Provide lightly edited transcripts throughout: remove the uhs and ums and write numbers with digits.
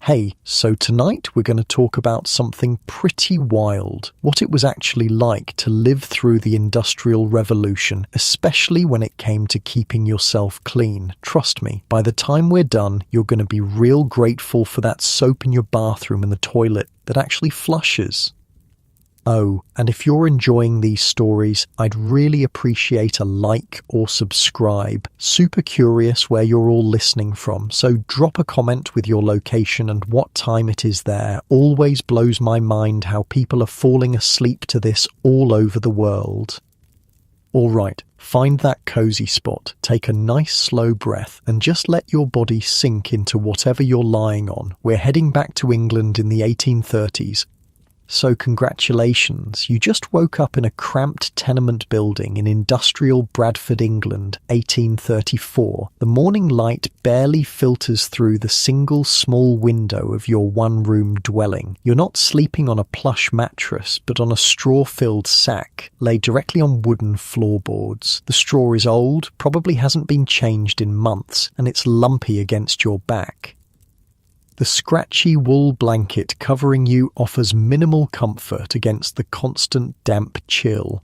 Hey, so tonight we're going to talk about something pretty wild. What it was actually like to live through the Industrial Revolution, especially when it came to keeping yourself clean. Trust me, by the time we're done, you're going to be real grateful for that soap in your bathroom and the toilet that actually flushes. Oh, and if you're enjoying these stories, I'd really appreciate a like or subscribe. Super curious where you're all listening from, so drop a comment with your location and what time it is there. Always blows my mind how people are falling asleep to this all over the world. Alright, find that cozy spot, take a nice slow breath, and just let your body sink into whatever you're lying on. We're heading back to England in the 1830s. So congratulations, you just woke up in a cramped tenement building in industrial Bradford, England, 1834. The morning light barely filters through the single small window of your one-room dwelling. You're not sleeping on a plush mattress, but on a straw-filled sack, laid directly on wooden floorboards. The straw is old, probably hasn't been changed in months, and it's lumpy against your back. The scratchy wool blanket covering you offers minimal comfort against the constant damp chill.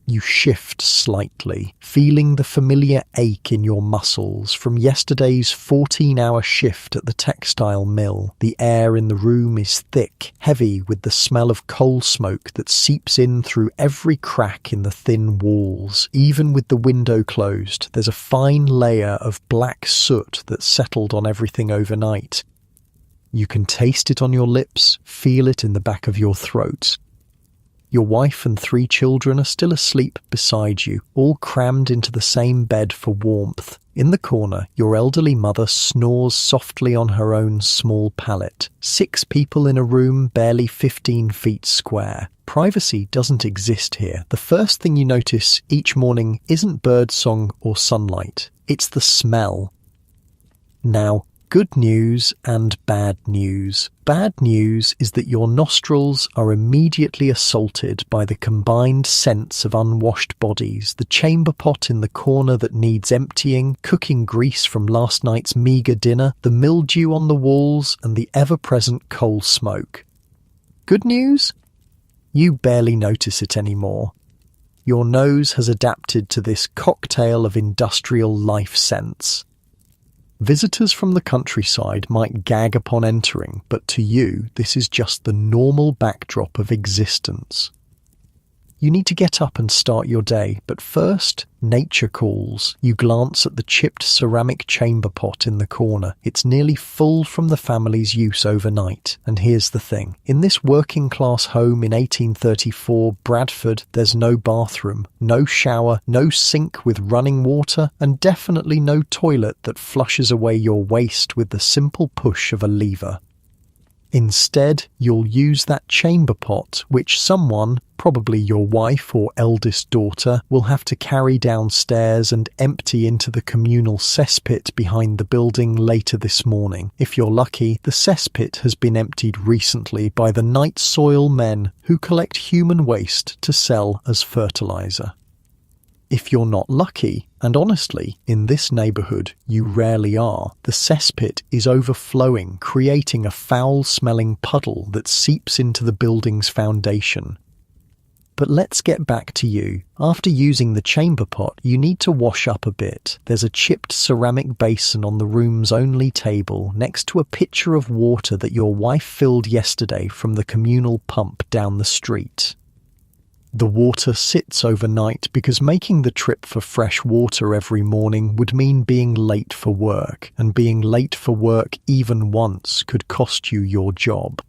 You shift slightly, feeling the familiar ache in your muscles from yesterday's 14-hour shift at the textile mill. The air in the room is thick, heavy with the smell of coal smoke that seeps in through every crack in the thin walls. Even with the window closed, there's a fine layer of black soot that's settled on everything overnight. You can taste it on your lips, feel it in the back of your throat. Your wife and 3 children are still asleep beside you, all crammed into the same bed for warmth. In the corner, your elderly mother snores softly on her own small pallet. 6 people in a room barely 15 feet square. Privacy doesn't exist here. The first thing you notice each morning isn't birdsong or sunlight. It's the smell. Now, good news and bad news. Bad news is that your nostrils are immediately assaulted by the combined scents of unwashed bodies, the chamber pot in the corner that needs emptying, cooking grease from last night's meagre dinner, the mildew on the walls, and the ever-present coal smoke. Good news? You barely notice it anymore. Your nose has adapted to this cocktail of industrial life scents. Visitors from the countryside might gag upon entering, but to you, this is just the normal backdrop of existence. You need to get up and start your day, but first, nature calls. You glance at the chipped ceramic chamber pot in the corner. It's nearly full from the family's use overnight. And here's the thing. In this working-class home in 1834 Bradford, there's no bathroom, no shower, no sink with running water, and definitely no toilet that flushes away your waste with the simple push of a lever. Instead, you'll use that chamber pot, which someone, probably your wife or eldest daughter, will have to carry downstairs and empty into the communal cesspit behind the building later this morning. If you're lucky, the cesspit has been emptied recently by the night soil men who collect human waste to sell as fertilizer. If you're not lucky, and honestly, in this neighbourhood you rarely are, the cesspit is overflowing, creating a foul-smelling puddle that seeps into the building's foundation. But let's get back to you. After using the chamber pot, you need to wash up a bit. There's a chipped ceramic basin on the room's only table, next to a pitcher of water that your wife filled yesterday from the communal pump down the street. The water sits overnight because making the trip for fresh water every morning would mean being late for work, and being late for work even once could cost you your job.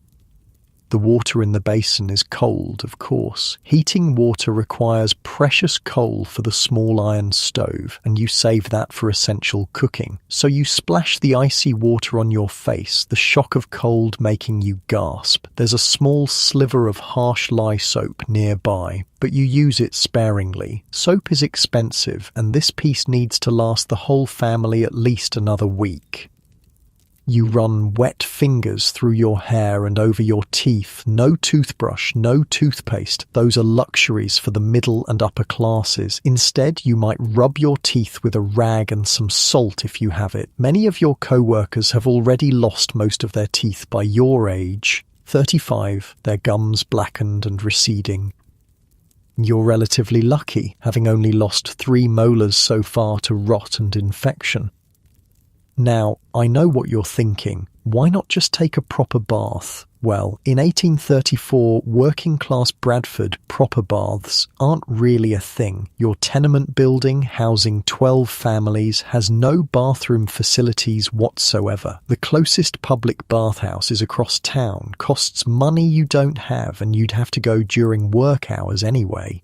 The water in the basin is cold, of course. Heating water requires precious coal for the small iron stove, and you save that for essential cooking. So you splash the icy water on your face, the shock of cold making you gasp. There's a small sliver of harsh lye soap nearby, but you use it sparingly. Soap is expensive, and this piece needs to last the whole family at least another week. You run wet fingers through your hair and over your teeth. No toothbrush, no toothpaste. Those are luxuries for the middle and upper classes. Instead, you might rub your teeth with a rag and some salt if you have it. Many of your co-workers have already lost most of their teeth by your age. 35, their gums blackened and receding. You're relatively lucky, having only lost 3 molars so far to rot and infection. Now, I know what you're thinking. Why not just take a proper bath? Well, in 1834, working-class Bradford proper baths aren't really a thing. Your tenement building, housing 12 families, has no bathroom facilities whatsoever. The closest public bathhouse is across town, costs money you don't have, and you'd have to go during work hours anyway.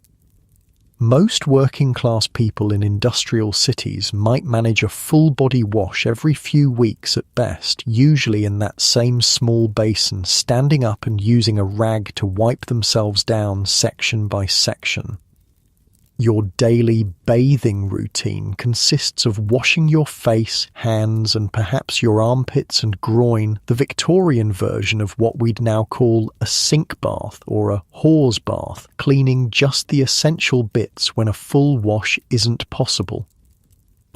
Most working-class people in industrial cities might manage a full-body wash every few weeks at best, usually in that same small basin, standing up and using a rag to wipe themselves down section by section. Your daily bathing routine consists of washing your face, hands, and perhaps your armpits and groin, the Victorian version of what we'd now call a sink bath or a hawse bath, cleaning just the essential bits when a full wash isn't possible.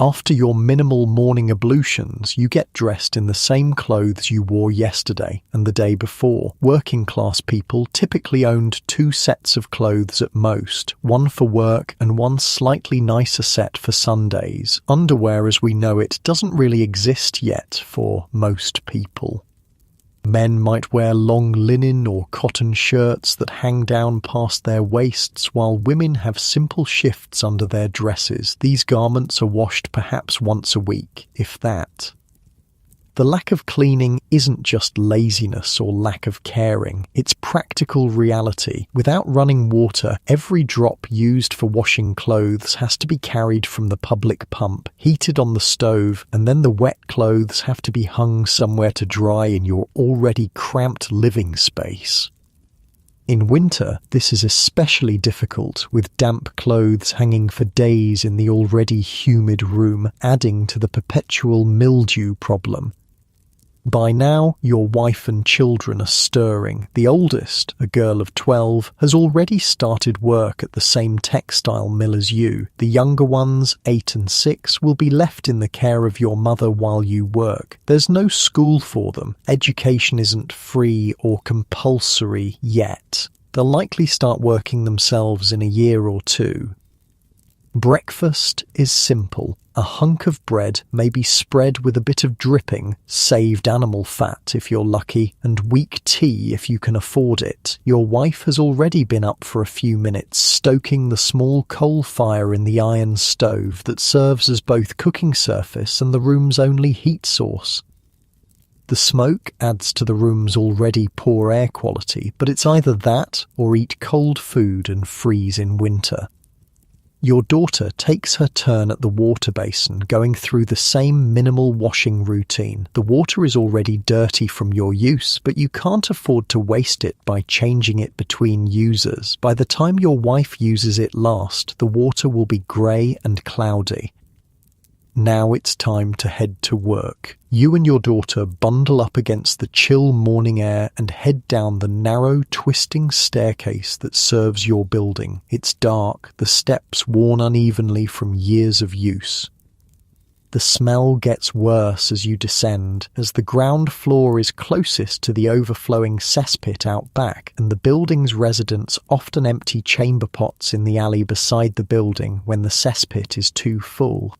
After your minimal morning ablutions, you get dressed in the same clothes you wore yesterday and the day before. Working-class people typically owned 2 sets of clothes at most, one for work and one slightly nicer set for Sundays. Underwear as we know it doesn't really exist yet for most people. Men might wear long linen or cotton shirts that hang down past their waists, while women have simple shifts under their dresses. These garments are washed perhaps once a week, if that. The lack of cleaning isn't just laziness or lack of caring, it's practical reality. Without running water, every drop used for washing clothes has to be carried from the public pump, heated on the stove, and then the wet clothes have to be hung somewhere to dry in your already cramped living space. In winter, this is especially difficult, with damp clothes hanging for days in the already humid room, adding to the perpetual mildew problem. By now, your wife and children are stirring. The oldest, a girl of 12, has already started work at the same textile mill as you. The younger ones, 8 and 6, will be left in the care of your mother while you work. There's no school for them. Education isn't free or compulsory yet. They'll likely start working themselves in a year or 2. Breakfast is simple. A hunk of bread may be spread with a bit of dripping, saved animal fat if you're lucky, and weak tea if you can afford it. Your wife has already been up for a few minutes, stoking the small coal fire in the iron stove that serves as both cooking surface and the room's only heat source. The smoke adds to the room's already poor air quality, but it's either that or eat cold food and freeze in winter. Your daughter takes her turn at the water basin, going through the same minimal washing routine. The water is already dirty from your use, but you can't afford to waste it by changing it between users. By the time your wife uses it last, the water will be grey and cloudy. Now it's time to head to work. You and your daughter bundle up against the chill morning air and head down the narrow, twisting staircase that serves your building. It's dark, the steps worn unevenly from years of use. The smell gets worse as you descend, as the ground floor is closest to the overflowing cesspit out back, and the building's residents often empty chamber pots in the alley beside the building when the cesspit is too full.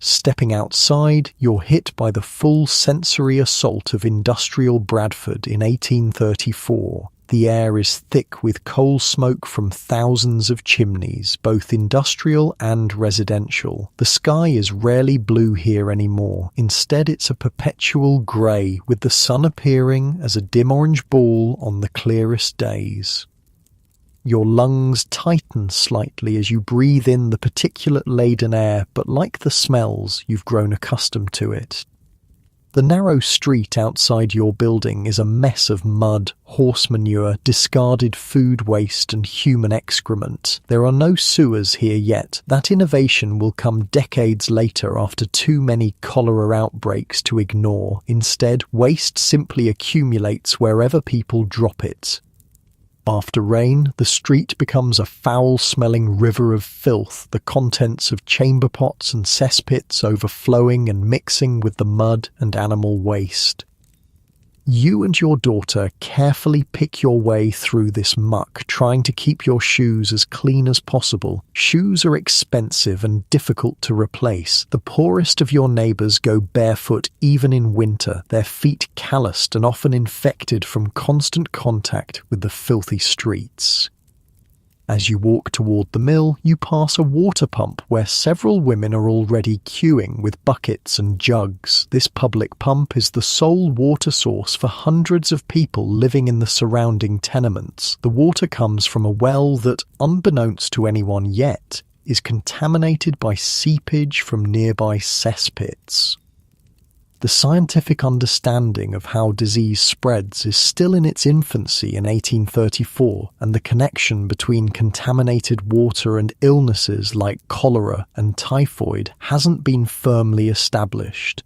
Stepping outside, you're hit by the full sensory assault of industrial Bradford in 1834. The air is thick with coal smoke from thousands of chimneys, both industrial and residential. The sky is rarely blue here anymore. Instead, it's a perpetual grey, with the sun appearing as a dim orange ball on the clearest days. Your lungs tighten slightly as you breathe in the particulate-laden air, but like the smells, you've grown accustomed to it. The narrow street outside your building is a mess of mud, horse manure, discarded food waste and human excrement. There are no sewers here yet. That innovation will come decades later after too many cholera outbreaks to ignore. Instead, waste simply accumulates wherever people drop it. After rain, the street becomes a foul-smelling river of filth, the contents of chamber pots and cesspits overflowing and mixing with the mud and animal waste. You and your daughter carefully pick your way through this muck, trying to keep your shoes as clean as possible. Shoes are expensive and difficult to replace. The poorest of your neighbours go barefoot even in winter, their feet calloused and often infected from constant contact with the filthy streets. As you walk toward the mill, you pass a water pump where several women are already queuing with buckets and jugs. This public pump is the sole water source for hundreds of people living in the surrounding tenements. The water comes from a well that, unbeknownst to anyone yet, is contaminated by seepage from nearby cesspits. The scientific understanding of how disease spreads is still in its infancy in 1834, and the connection between contaminated water and illnesses like cholera and typhoid hasn't been firmly established.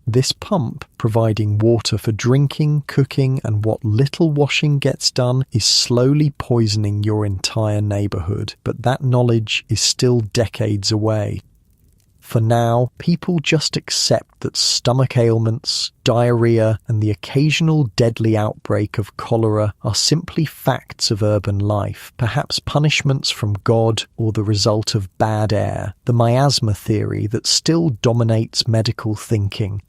This pump, providing water for drinking, cooking, and what little washing gets done, is slowly poisoning your entire neighborhood, but that knowledge is still decades away. For now, people just accept that stomach ailments, diarrhea, and the occasional deadly outbreak of cholera are simply facts of urban life, perhaps punishments from God or the result of bad air, the miasma theory that still dominates medical thinking.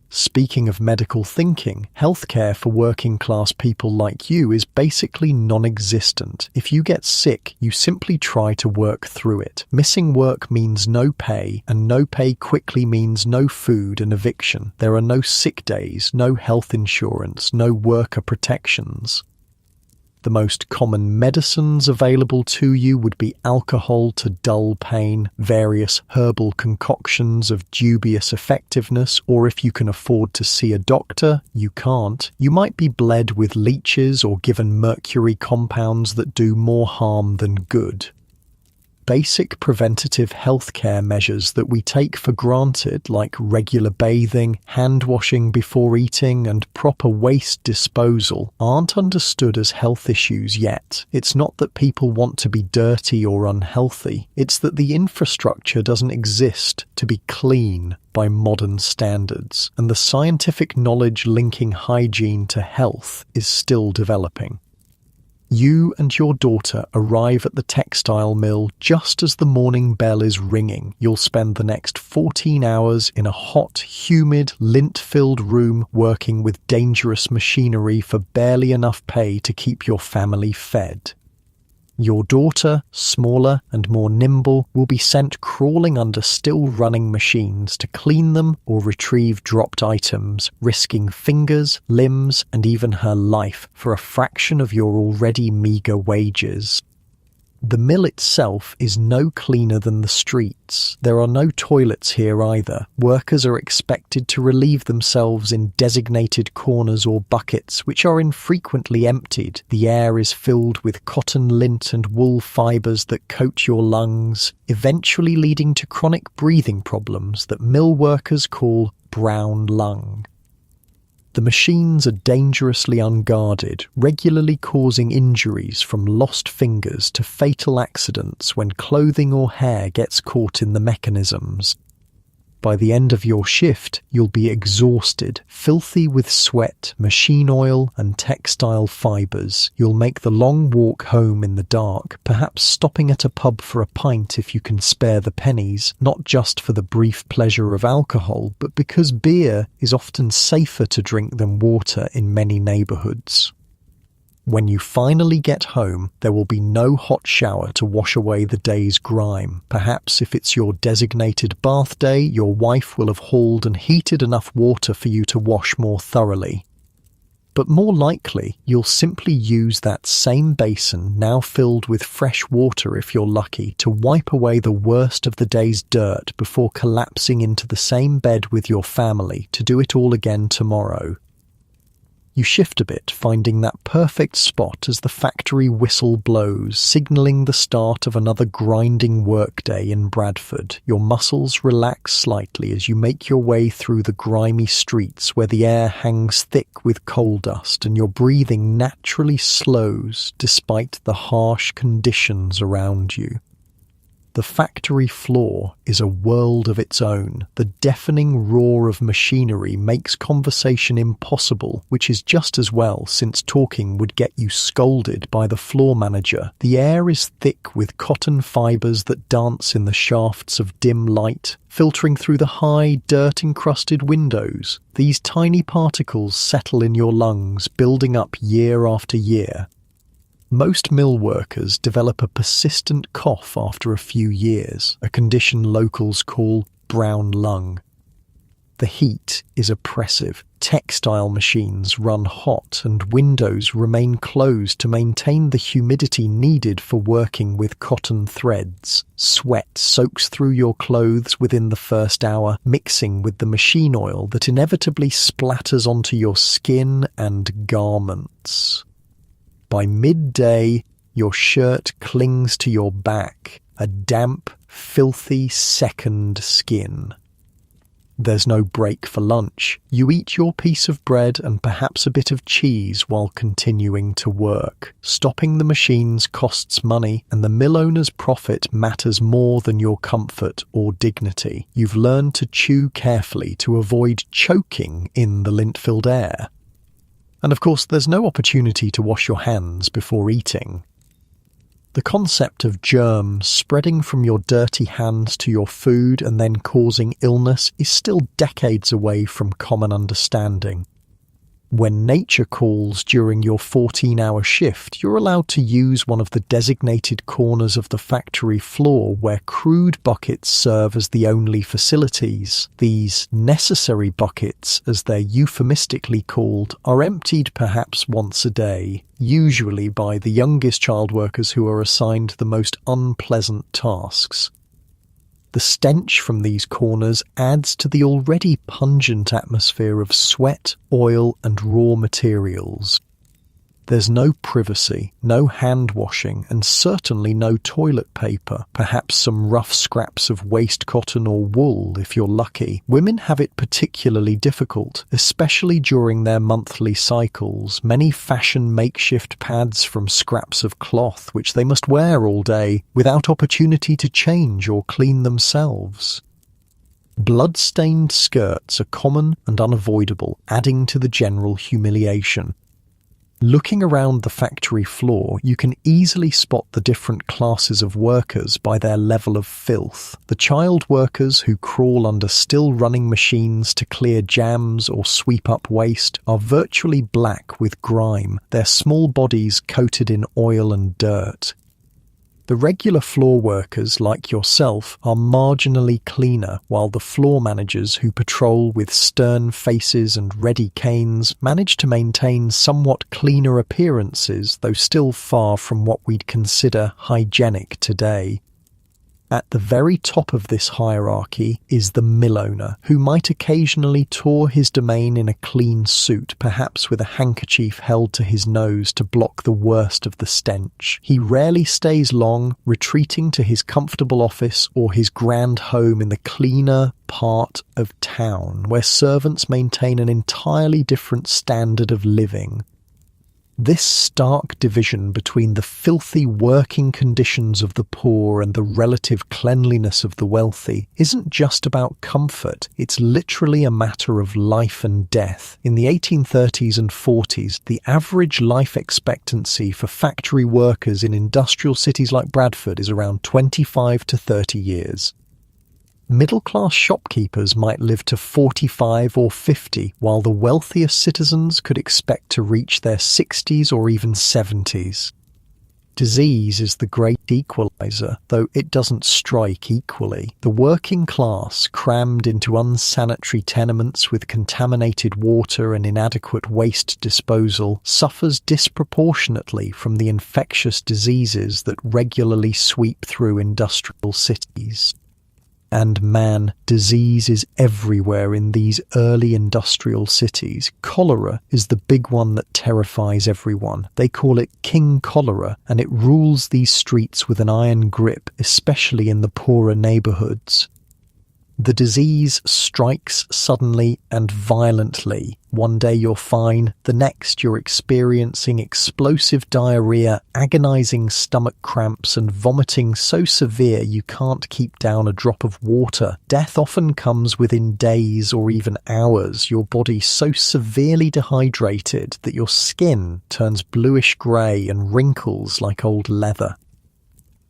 Speaking of medical thinking, healthcare for working-class people like you is basically non-existent. If you get sick, you simply try to work through it. Missing work means no pay, and no pay quickly means no food and eviction. There are no sick days, no health insurance, no worker protections. The most common medicines available to you would be alcohol to dull pain, various herbal concoctions of dubious effectiveness, or if you can afford to see a doctor, you can't. You might be bled with leeches or given mercury compounds that do more harm than good. Basic preventative healthcare measures that we take for granted, like regular bathing, hand washing before eating, and proper waste disposal, aren't understood as health issues yet. It's not that people want to be dirty or unhealthy, it's that the infrastructure doesn't exist to be clean by modern standards, and the scientific knowledge linking hygiene to health is still developing. You and your daughter arrive at the textile mill just as the morning bell is ringing. You'll spend the next 14 hours in a hot, humid, lint-filled room working with dangerous machinery for barely enough pay to keep your family fed. Your daughter, smaller and more nimble, will be sent crawling under still-running machines to clean them or retrieve dropped items, risking fingers, limbs, and even her life for a fraction of your already meagre wages. The mill itself is no cleaner than the streets. There are no toilets here either. Workers are expected to relieve themselves in designated corners or buckets, which are infrequently emptied. The air is filled with cotton lint and wool fibres that coat your lungs, eventually leading to chronic breathing problems that mill workers call brown lung. The machines are dangerously unguarded, regularly causing injuries from lost fingers to fatal accidents when clothing or hair gets caught in the mechanisms. By the end of your shift, you'll be exhausted, filthy with sweat, machine oil, and textile fibres. You'll make the long walk home in the dark, perhaps stopping at a pub for a pint if you can spare the pennies, not just for the brief pleasure of alcohol, but because beer is often safer to drink than water in many neighbourhoods. When you finally get home, there will be no hot shower to wash away the day's grime. Perhaps if it's your designated bath day, your wife will have hauled and heated enough water for you to wash more thoroughly. But more likely, you'll simply use that same basin, now filled with fresh water if you're lucky, to wipe away the worst of the day's dirt before collapsing into the same bed with your family to do it all again tomorrow. You shift a bit, finding that perfect spot as the factory whistle blows, signalling the start of another grinding workday in Bradford. Your muscles relax slightly as you make your way through the grimy streets where the air hangs thick with coal dust and your breathing naturally slows despite the harsh conditions around you. The factory floor is a world of its own. The deafening roar of machinery makes conversation impossible, which is just as well since talking would get you scolded by the floor manager. The air is thick with cotton fibres that dance in the shafts of dim light, filtering through the high, dirt-encrusted windows. These tiny particles settle in your lungs, building up year after year. Most mill workers develop a persistent cough after a few years, a condition locals call brown lung. The heat is oppressive. Textile machines run hot and windows remain closed to maintain the humidity needed for working with cotton threads. Sweat soaks through your clothes within the first hour, mixing with the machine oil that inevitably splatters onto your skin and garments. By midday, your shirt clings to your back, a damp, filthy second skin. There's no break for lunch. You eat your piece of bread and perhaps a bit of cheese while continuing to work. Stopping the machines costs money, and the mill owner's profit matters more than your comfort or dignity. You've learned to chew carefully to avoid choking in the lint-filled air. And of course, there's no opportunity to wash your hands before eating. The concept of germs spreading from your dirty hands to your food and then causing illness is still decades away from common understanding. When nature calls during your 14-hour shift, you're allowed to use one of the designated corners of the factory floor where crude buckets serve as the only facilities. These necessary buckets, as they're euphemistically called, are emptied perhaps once a day, usually by the youngest child workers who are assigned the most unpleasant tasks. The stench from these corners adds to the already pungent atmosphere of sweat, oil, and raw materials. There's no privacy, no hand washing, and certainly no toilet paper, perhaps some rough scraps of waste cotton or wool if you're lucky. Women have it particularly difficult, especially during their monthly cycles. Many fashion makeshift pads from scraps of cloth which they must wear all day without opportunity to change or clean themselves. Blood-stained skirts are common and unavoidable, adding to the general humiliation. Looking around the factory floor, you can easily spot the different classes of workers by their level of filth. The child workers who crawl under still-running machines to clear jams or sweep up waste are virtually black with grime, their small bodies coated in oil and dirt. The regular floor workers, like yourself, are marginally cleaner, while the floor managers who patrol with stern faces and ready canes manage to maintain somewhat cleaner appearances, though still far from what we'd consider hygienic today. At the very top of this hierarchy is the mill owner, who might occasionally tour his domain in a clean suit, perhaps with a handkerchief held to his nose to block the worst of the stench. He rarely stays long, retreating to his comfortable office or his grand home in the cleaner part of town, where servants maintain an entirely different standard of living. This stark division between the filthy working conditions of the poor and the relative cleanliness of the wealthy isn't just about comfort, it's literally a matter of life and death. In the 1830s and 40s, the average life expectancy for factory workers in industrial cities like Bradford is around 25 to 30 years. Middle-class shopkeepers might live to 45 or 50, while the wealthiest citizens could expect to reach their 60s or even 70s. Disease is the great equalizer, though it doesn't strike equally. The working class, crammed into unsanitary tenements with contaminated water and inadequate waste disposal, suffers disproportionately from the infectious diseases that regularly sweep through industrial cities. And man, disease is everywhere in these early industrial cities. Cholera is the big one that terrifies everyone. They call it King Cholera, and it rules these streets with an iron grip, especially in the poorer neighborhoods. The disease strikes suddenly and violently. One day you're fine, the next you're experiencing explosive diarrhea, agonizing stomach cramps, and vomiting so severe you can't keep down a drop of water. Death often comes within days or even hours, your body so severely dehydrated that your skin turns bluish-grey and wrinkles like old leather.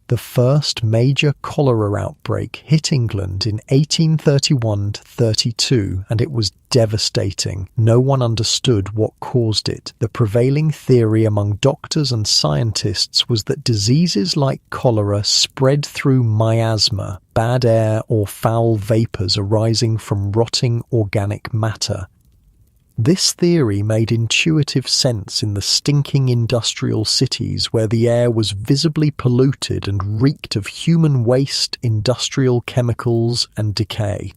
The first major cholera outbreak hit England in 1831-32, and it was devastating. No one understood what caused it. The prevailing theory among doctors and scientists was that diseases like cholera spread through miasma, bad air or foul vapours arising from rotting organic matter. This theory made intuitive sense in the stinking industrial cities where the air was visibly polluted and reeked of human waste, industrial chemicals, and decay.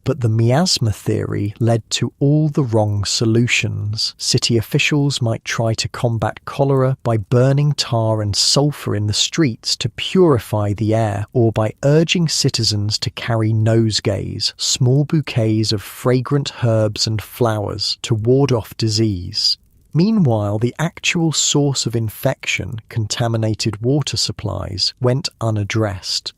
But the miasma theory led to all the wrong solutions. City officials might try to combat cholera by burning tar and sulphur in the streets to purify the air, or by urging citizens to carry nosegays, small bouquets of fragrant herbs and flowers, to ward off disease. Meanwhile, the actual source of infection, contaminated water supplies, went unaddressed.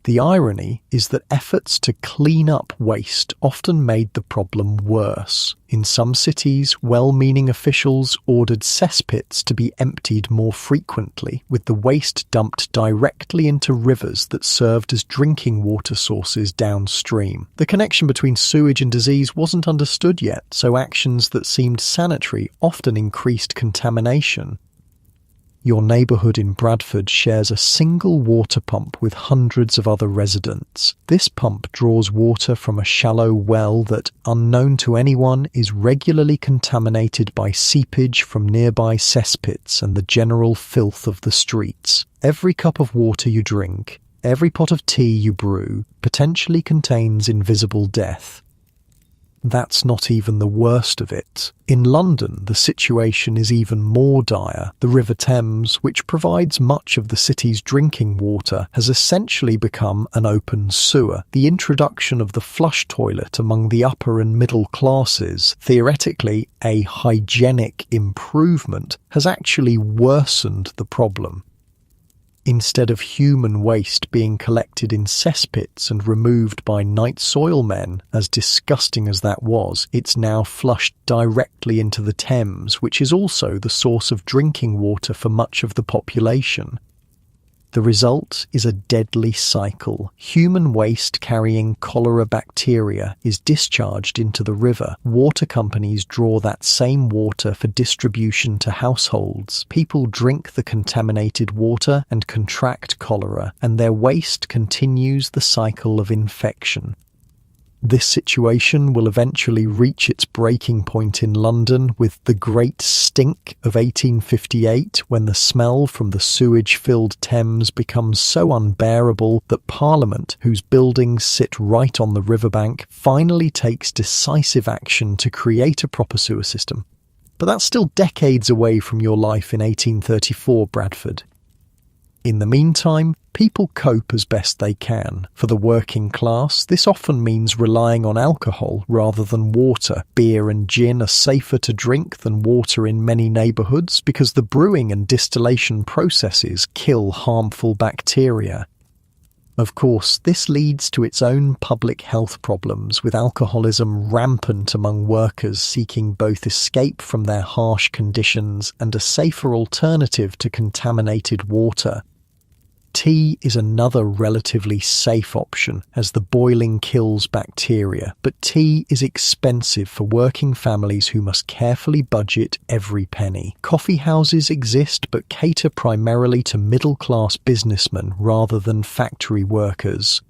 The irony is that efforts to clean up waste often made the problem worse. In some cities, well-meaning officials ordered cesspits to be emptied more frequently, with the waste dumped directly into rivers that served as drinking water sources downstream. The connection between sewage and disease wasn't understood yet, so actions that seemed sanitary often increased contamination. Your neighbourhood in Bradford shares a single water pump with hundreds of other residents. This pump draws water from a shallow well that, unknown to anyone, is regularly contaminated by seepage from nearby cesspits and the general filth of the streets. Every cup of water you drink, every pot of tea you brew, potentially contains invisible death. That's not even the worst of it. In London, the situation is even more dire. The River Thames, which provides much of the city's drinking water, has essentially become an open sewer. The introduction of the flush toilet among the upper and middle classes, theoretically a hygienic improvement, has actually worsened the problem. Instead of human waste being collected in cesspits and removed by night soil men, as disgusting as that was, it's now flushed directly into the Thames, which is also the source of drinking water for much of the population. The result is a deadly cycle. Human waste carrying cholera bacteria is discharged into the river. Water companies draw that same water for distribution to households. People drink the contaminated water and contract cholera, and their waste continues the cycle of infection. This situation will eventually reach its breaking point in London with the Great Stink of 1858, when the smell from the sewage-filled Thames becomes so unbearable that Parliament, whose buildings sit right on the riverbank, finally takes decisive action to create a proper sewer system. But that's still decades away from your life in 1834, Bradford. In the meantime, people cope as best they can. For the working class, this often means relying on alcohol rather than water. Beer and gin are safer to drink than water in many neighbourhoods because the brewing and distillation processes kill harmful bacteria. Of course, this leads to its own public health problems, with alcoholism rampant among workers seeking both escape from their harsh conditions and a safer alternative to contaminated water. Tea is another relatively safe option as the boiling kills bacteria, but tea is expensive for working families who must carefully budget every penny. Coffee houses exist but cater primarily to middle-class businessmen rather than factory workers.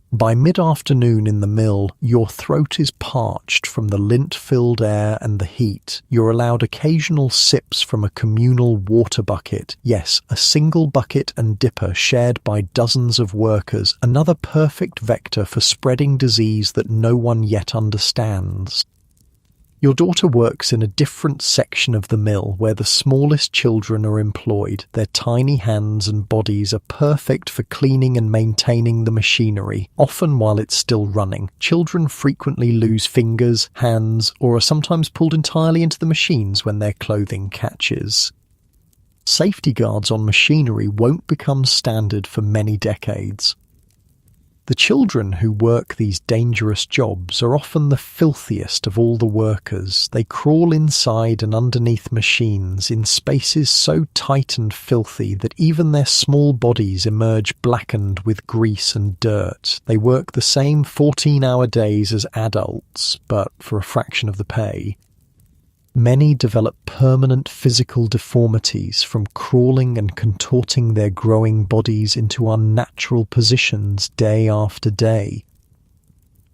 By mid-afternoon in the mill, your throat is parched from the lint-filled air and the heat. You're allowed occasional sips from a communal water bucket. Yes, a single bucket and dipper shared by dozens of workers, another perfect vector for spreading disease that no one yet understands. Your daughter works in a different section of the mill where the smallest children are employed. Their tiny hands and bodies are perfect for cleaning and maintaining the machinery, often while it's still running. Children frequently lose fingers, hands, or are sometimes pulled entirely into the machines when their clothing catches. Safety guards on machinery won't become standard for many decades. The children who work these dangerous jobs are often the filthiest of all the workers. They crawl inside and underneath machines in spaces so tight and filthy that even their small bodies emerge blackened with grease and dirt. They work the same 14-hour days as adults, but for a fraction of the pay. Many develop permanent physical deformities from crawling and contorting their growing bodies into unnatural positions day after day.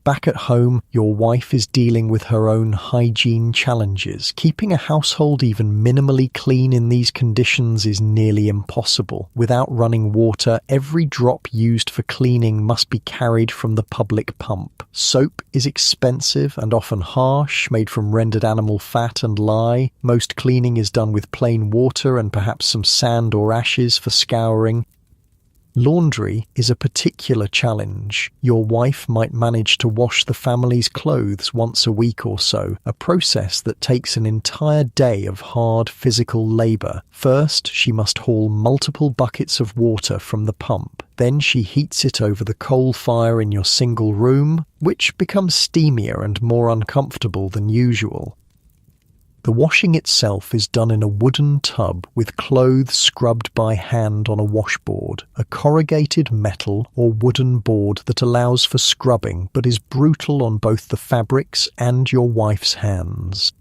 Back at home, your wife is dealing with her own hygiene challenges. Keeping a household even minimally clean in these conditions is nearly impossible. Without running water, every drop used for cleaning must be carried from the public pump. Soap is expensive and often harsh, made from rendered animal fat and lye. Most cleaning is done with plain water and perhaps some sand or ashes for scouring. Laundry is a particular challenge. Your wife might manage to wash the family's clothes once a week or so, a process that takes an entire day of hard physical labour. First, she must haul multiple buckets of water from the pump. Then she heats it over the coal fire in your single room, which becomes steamier and more uncomfortable than usual. The washing itself is done in a wooden tub with clothes scrubbed by hand on a washboard, a corrugated metal or wooden board that allows for scrubbing but is brutal on both the fabrics and your wife's hands.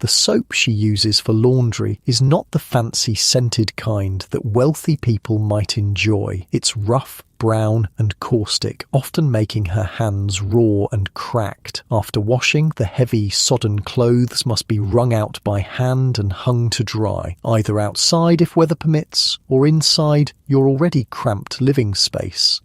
The soap she uses for laundry is not the fancy scented kind that wealthy people might enjoy. It's rough, brown and caustic, often making her hands raw and cracked. After washing, the heavy, sodden clothes must be wrung out by hand and hung to dry, either outside if weather permits, or inside your already cramped living space.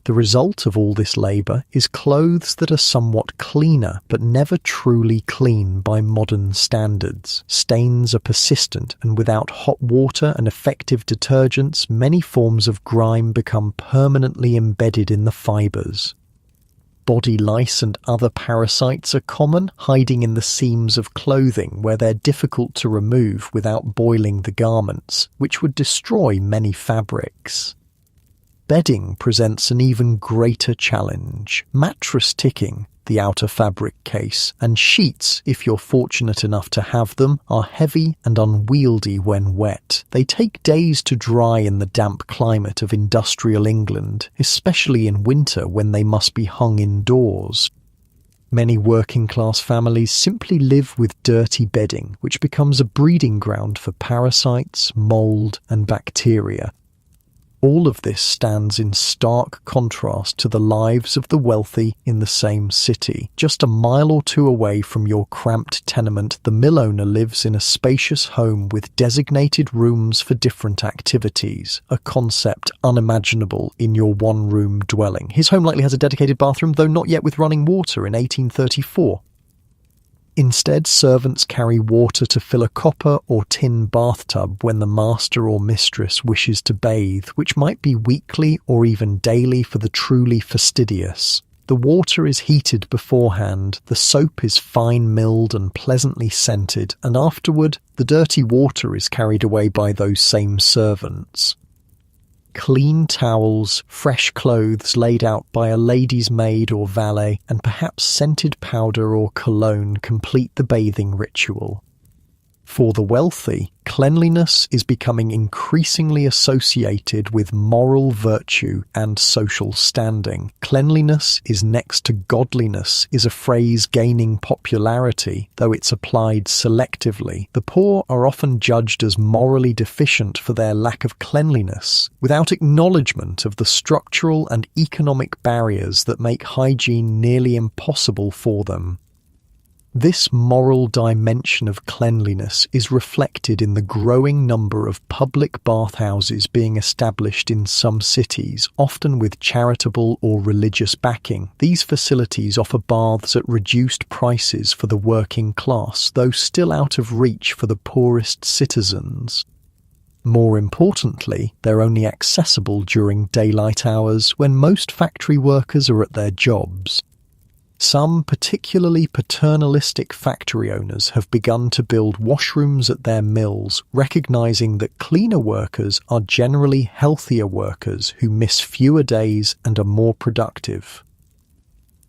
The result of all this labour is clothes that are somewhat cleaner, but never truly clean by modern standards. Stains are persistent, and without hot water and effective detergents, many forms of grime become permanently embedded in the fibres. Body lice and other parasites are common, hiding in the seams of clothing where they're difficult to remove without boiling the garments, which would destroy many fabrics. Bedding presents an even greater challenge. Mattress ticking, the outer fabric case, and sheets, if you're fortunate enough to have them, are heavy and unwieldy when wet. They take days to dry in the damp climate of industrial England, especially in winter when they must be hung indoors. Many working-class families simply live with dirty bedding, which becomes a breeding ground for parasites, mould, and bacteria. All of this stands in stark contrast to the lives of the wealthy in the same city. Just a mile or two away from your cramped tenement, the mill owner lives in a spacious home with designated rooms for different activities, a concept unimaginable in your one-room dwelling. His home likely has a dedicated bathroom, though not yet with running water in 1834. Instead, servants carry water to fill a copper or tin bathtub when the master or mistress wishes to bathe, which might be weekly or even daily for the truly fastidious. The water is heated beforehand, the soap is fine-milled and pleasantly scented, and afterward, the dirty water is carried away by those same servants. Clean towels, fresh clothes laid out by a lady's maid or valet, and perhaps scented powder or cologne complete the bathing ritual. For the wealthy, cleanliness is becoming increasingly associated with moral virtue and social standing. Cleanliness is next to godliness is a phrase gaining popularity, though it's applied selectively. The poor are often judged as morally deficient for their lack of cleanliness, without acknowledgement of the structural and economic barriers that make hygiene nearly impossible for them. This moral dimension of cleanliness is reflected in the growing number of public bathhouses being established in some cities, often with charitable or religious backing. These facilities offer baths at reduced prices for the working class, though still out of reach for the poorest citizens. More importantly, they're only accessible during daylight hours when most factory workers are at their jobs. Some particularly paternalistic factory owners have begun to build washrooms at their mills, recognizing that cleaner workers are generally healthier workers who miss fewer days and are more productive.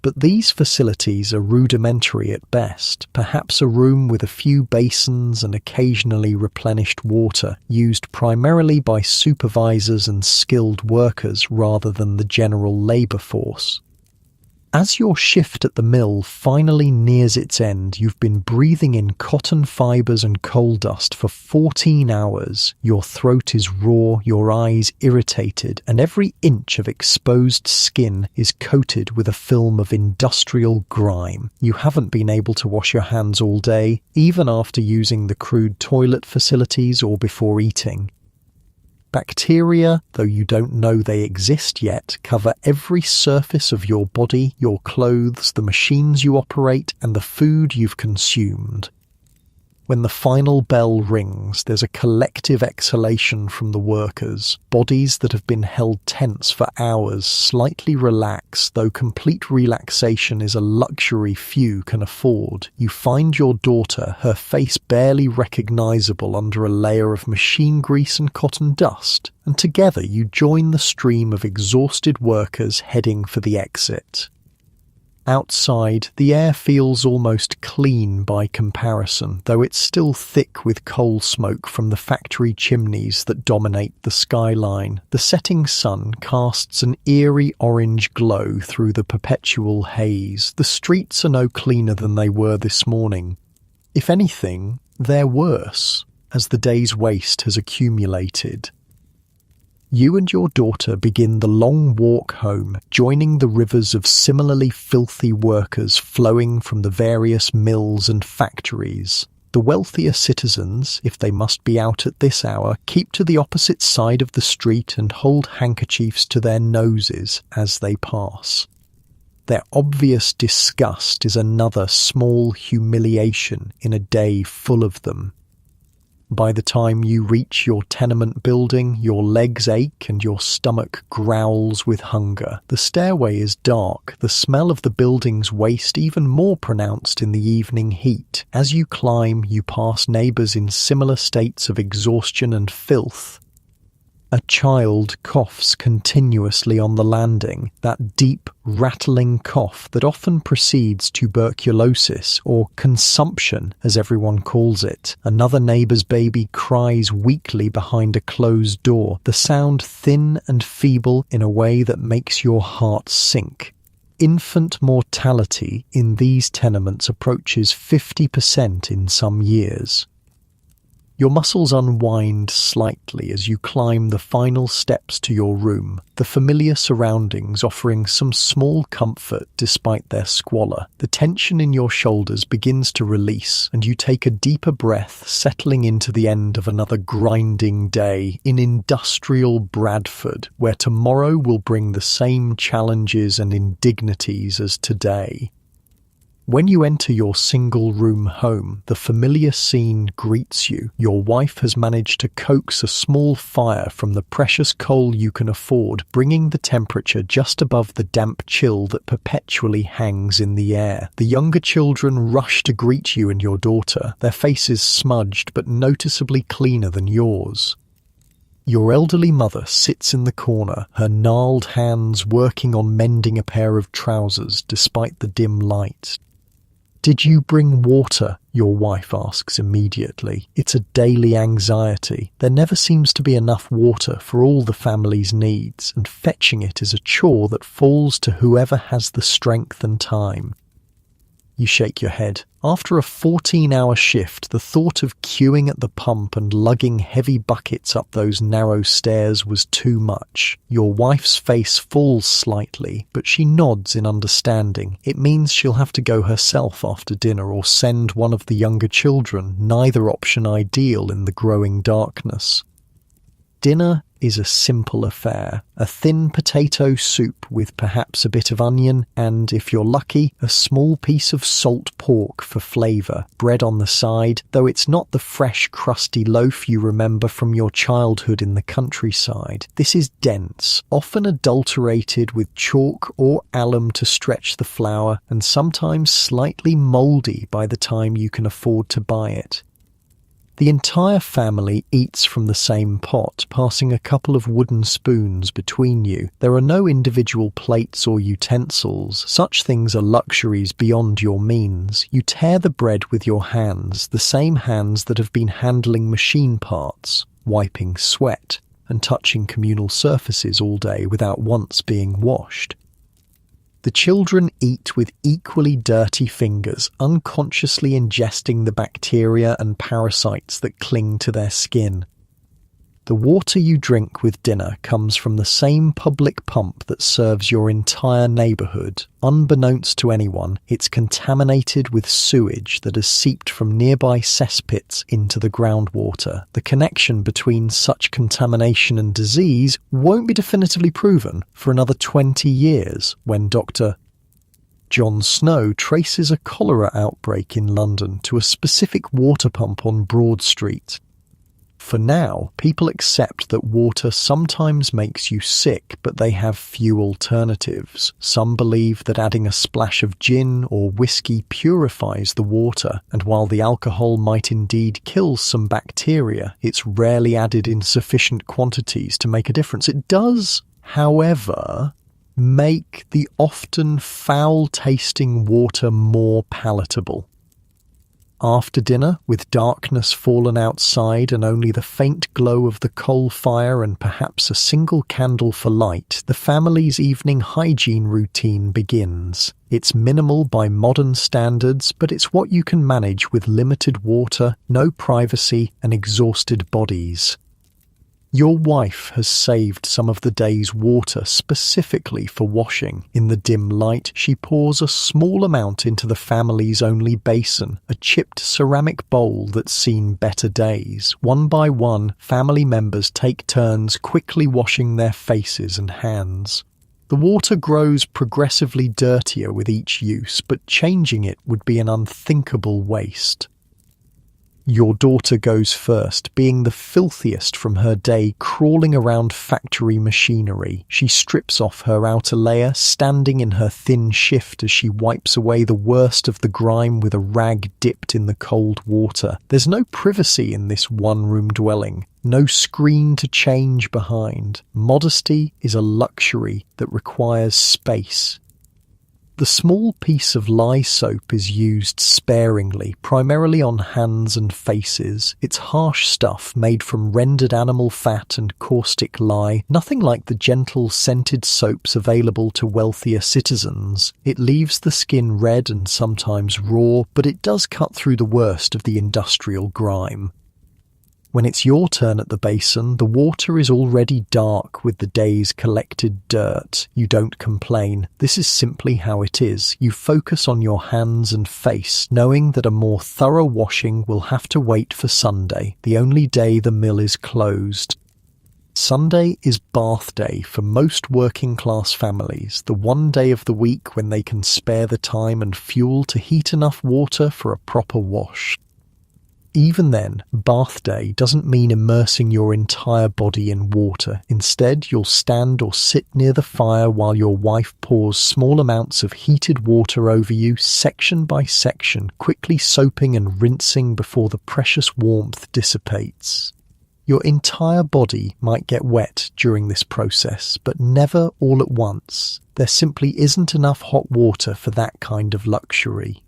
But these facilities are rudimentary at best, perhaps a room with a few basins and occasionally replenished water, used primarily by supervisors and skilled workers rather than the general labor force. As your shift at the mill finally nears its end, you've been breathing in cotton fibers and coal dust for 14 hours. Your throat is raw, your eyes irritated, and every inch of exposed skin is coated with a film of industrial grime. You haven't been able to wash your hands all day, even after using the crude toilet facilities or before eating. Bacteria, though you don't know they exist yet, cover every surface of your body, your clothes, the machines you operate, and the food you've consumed. When the final bell rings, there's a collective exhalation from the workers. Bodies that have been held tense for hours slightly relax, though complete relaxation is a luxury few can afford. You find your daughter, her face barely recognizable under a layer of machine grease and cotton dust, and together you join the stream of exhausted workers heading for the exit. Outside, the air feels almost clean by comparison, though it's still thick with coal smoke from the factory chimneys that dominate the skyline. The setting sun casts an eerie orange glow through the perpetual haze. The streets are no cleaner than they were this morning. If anything, they're worse, as the day's waste has accumulated. You and your daughter begin the long walk home, joining the rivers of similarly filthy workers flowing from the various mills and factories. The wealthier citizens, if they must be out at this hour, keep to the opposite side of the street and hold handkerchiefs to their noses as they pass. Their obvious disgust is another small humiliation in a day full of them. By the time you reach your tenement building, your legs ache and your stomach growls with hunger. The stairway is dark, the smell of the building's waste even more pronounced in the evening heat. As you climb, you pass neighbors in similar states of exhaustion and filth. A child coughs continuously on the landing, that deep, rattling cough that often precedes tuberculosis, or consumption, as everyone calls it. Another neighbour's baby cries weakly behind a closed door, the sound thin and feeble in a way that makes your heart sink. Infant mortality in these tenements approaches 50% in some years. Your muscles unwind slightly as you climb the final steps to your room, the familiar surroundings offering some small comfort despite their squalor. The tension in your shoulders begins to release, and you take a deeper breath, settling into the end of another grinding day in industrial Bradford, where tomorrow will bring the same challenges and indignities as today. When you enter your single-room home, the familiar scene greets you. Your wife has managed to coax a small fire from the precious coal you can afford, bringing the temperature just above the damp chill that perpetually hangs in the air. The younger children rush to greet you and your daughter, their faces smudged but noticeably cleaner than yours. Your elderly mother sits in the corner, her gnarled hands working on mending a pair of trousers despite the dim light. "Did you bring water?" your wife asks immediately. It's a daily anxiety. There never seems to be enough water for all the family's needs, and fetching it is a chore that falls to whoever has the strength and time. You shake your head. After a 14-hour shift, the thought of queuing at the pump and lugging heavy buckets up those narrow stairs was too much. Your wife's face falls slightly, but she nods in understanding. It means she'll have to go herself after dinner or send one of the younger children, neither option ideal in the growing darkness. Dinner is a simple affair. A thin potato soup with perhaps a bit of onion and, if you're lucky, a small piece of salt pork for flavour, bread on the side, though it's not the fresh, crusty loaf you remember from your childhood in the countryside. This is dense, often adulterated with chalk or alum to stretch the flour, and sometimes slightly mouldy by the time you can afford to buy it. The entire family eats from the same pot, passing a couple of wooden spoons between you. There are no individual plates or utensils. Such things are luxuries beyond your means. You tear the bread with your hands, the same hands that have been handling machine parts, wiping sweat, and touching communal surfaces all day without once being washed. The children eat with equally dirty fingers, unconsciously ingesting the bacteria and parasites that cling to their skin. The water you drink with dinner comes from the same public pump that serves your entire neighbourhood. Unbeknownst to anyone, it's contaminated with sewage that has seeped from nearby cesspits into the groundwater. The connection between such contamination and disease won't be definitively proven for another 20 years when Dr. John Snow traces a cholera outbreak in London to a specific water pump on Broad Street. For now, people accept that water sometimes makes you sick, but they have few alternatives. Some believe that adding a splash of gin or whiskey purifies the water, and while the alcohol might indeed kill some bacteria, it's rarely added in sufficient quantities to make a difference. It does, however, make the often foul-tasting water more palatable. After dinner, with darkness fallen outside and only the faint glow of the coal fire and perhaps a single candle for light, the family's evening hygiene routine begins. It's minimal by modern standards, but it's what you can manage with limited water, no privacy, and exhausted bodies. Your wife has saved some of the day's water specifically for washing. In the dim light, she pours a small amount into the family's only basin, a chipped ceramic bowl that's seen better days. One by one, family members take turns quickly washing their faces and hands. The water grows progressively dirtier with each use, but changing it would be an unthinkable waste. Your daughter goes first, being the filthiest from her day crawling around factory machinery. She strips off her outer layer, standing in her thin shift as she wipes away the worst of the grime with a rag dipped in the cold water. There's no privacy in this one-room dwelling, no screen to change behind. Modesty is a luxury that requires space. The small piece of lye soap is used sparingly, primarily on hands and faces. It's harsh stuff made from rendered animal fat and caustic lye, nothing like the gentle scented soaps available to wealthier citizens. It leaves the skin red and sometimes raw, but it does cut through the worst of the industrial grime. When it's your turn at the basin, the water is already dark with the day's collected dirt. You don't complain. This is simply how it is. You focus on your hands and face, knowing that a more thorough washing will have to wait for Sunday, the only day the mill is closed. Sunday is bath day for most working-class families, the one day of the week when they can spare the time and fuel to heat enough water for a proper wash. Even then, bath day doesn't mean immersing your entire body in water. Instead, you'll stand or sit near the fire while your wife pours small amounts of heated water over you, section by section, quickly soaping and rinsing before the precious warmth dissipates. Your entire body might get wet during this process, but never all at once. There simply isn't enough hot water for that kind of luxury.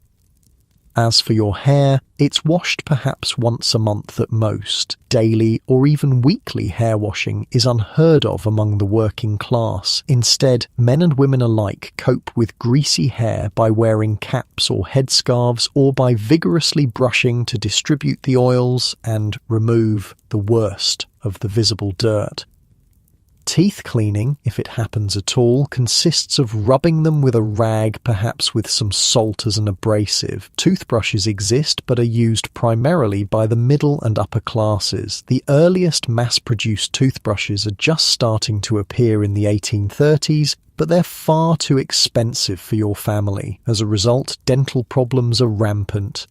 As for your hair, it's washed perhaps once a month at most. Daily or even weekly hair washing is unheard of among the working class. Instead, men and women alike cope with greasy hair by wearing caps or headscarves or by vigorously brushing to distribute the oils and remove the worst of the visible dirt. Teeth cleaning, if it happens at all, consists of rubbing them with a rag, perhaps with some salt as an abrasive. Toothbrushes exist but are used primarily by the middle and upper classes. The earliest mass-produced toothbrushes are just starting to appear in the 1830s, but they're far too expensive for your family. As a result, dental problems are rampant.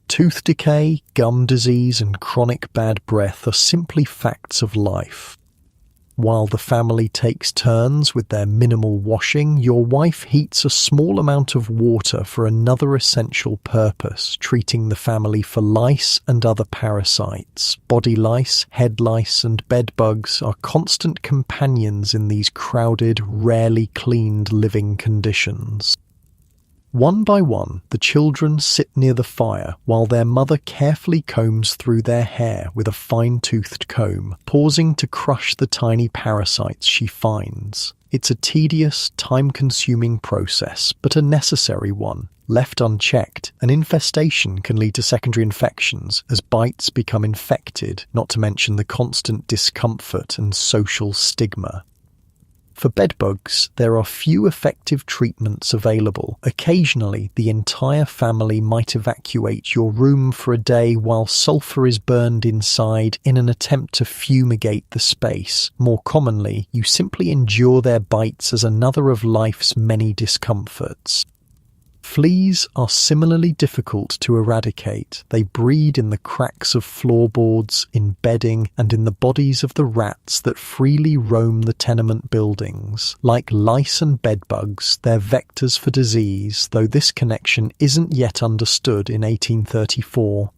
Tooth decay, gum disease, and chronic bad breath are simply facts of life. While the family takes turns with their minimal washing, your wife heats a small amount of water for another essential purpose, treating the family for lice and other parasites. Body lice, head lice, and bed bugs are constant companions in these crowded, rarely cleaned living conditions. One by one, the children sit near the fire while their mother carefully combs through their hair with a fine-toothed comb, pausing to crush the tiny parasites she finds. It's a tedious, time-consuming process, but a necessary one. Left unchecked, an infestation can lead to secondary infections as bites become infected, not to mention the constant discomfort and social stigma. For bedbugs, there are few effective treatments available. Occasionally, the entire family might evacuate your room for a day while sulfur is burned inside in an attempt to fumigate the space. More commonly, you simply endure their bites as another of life's many discomforts. Fleas are similarly difficult to eradicate. They breed in the cracks of floorboards, in bedding, and in the bodies of the rats that freely roam the tenement buildings. Like lice and bedbugs, they're vectors for disease, though this connection isn't yet understood in 1834.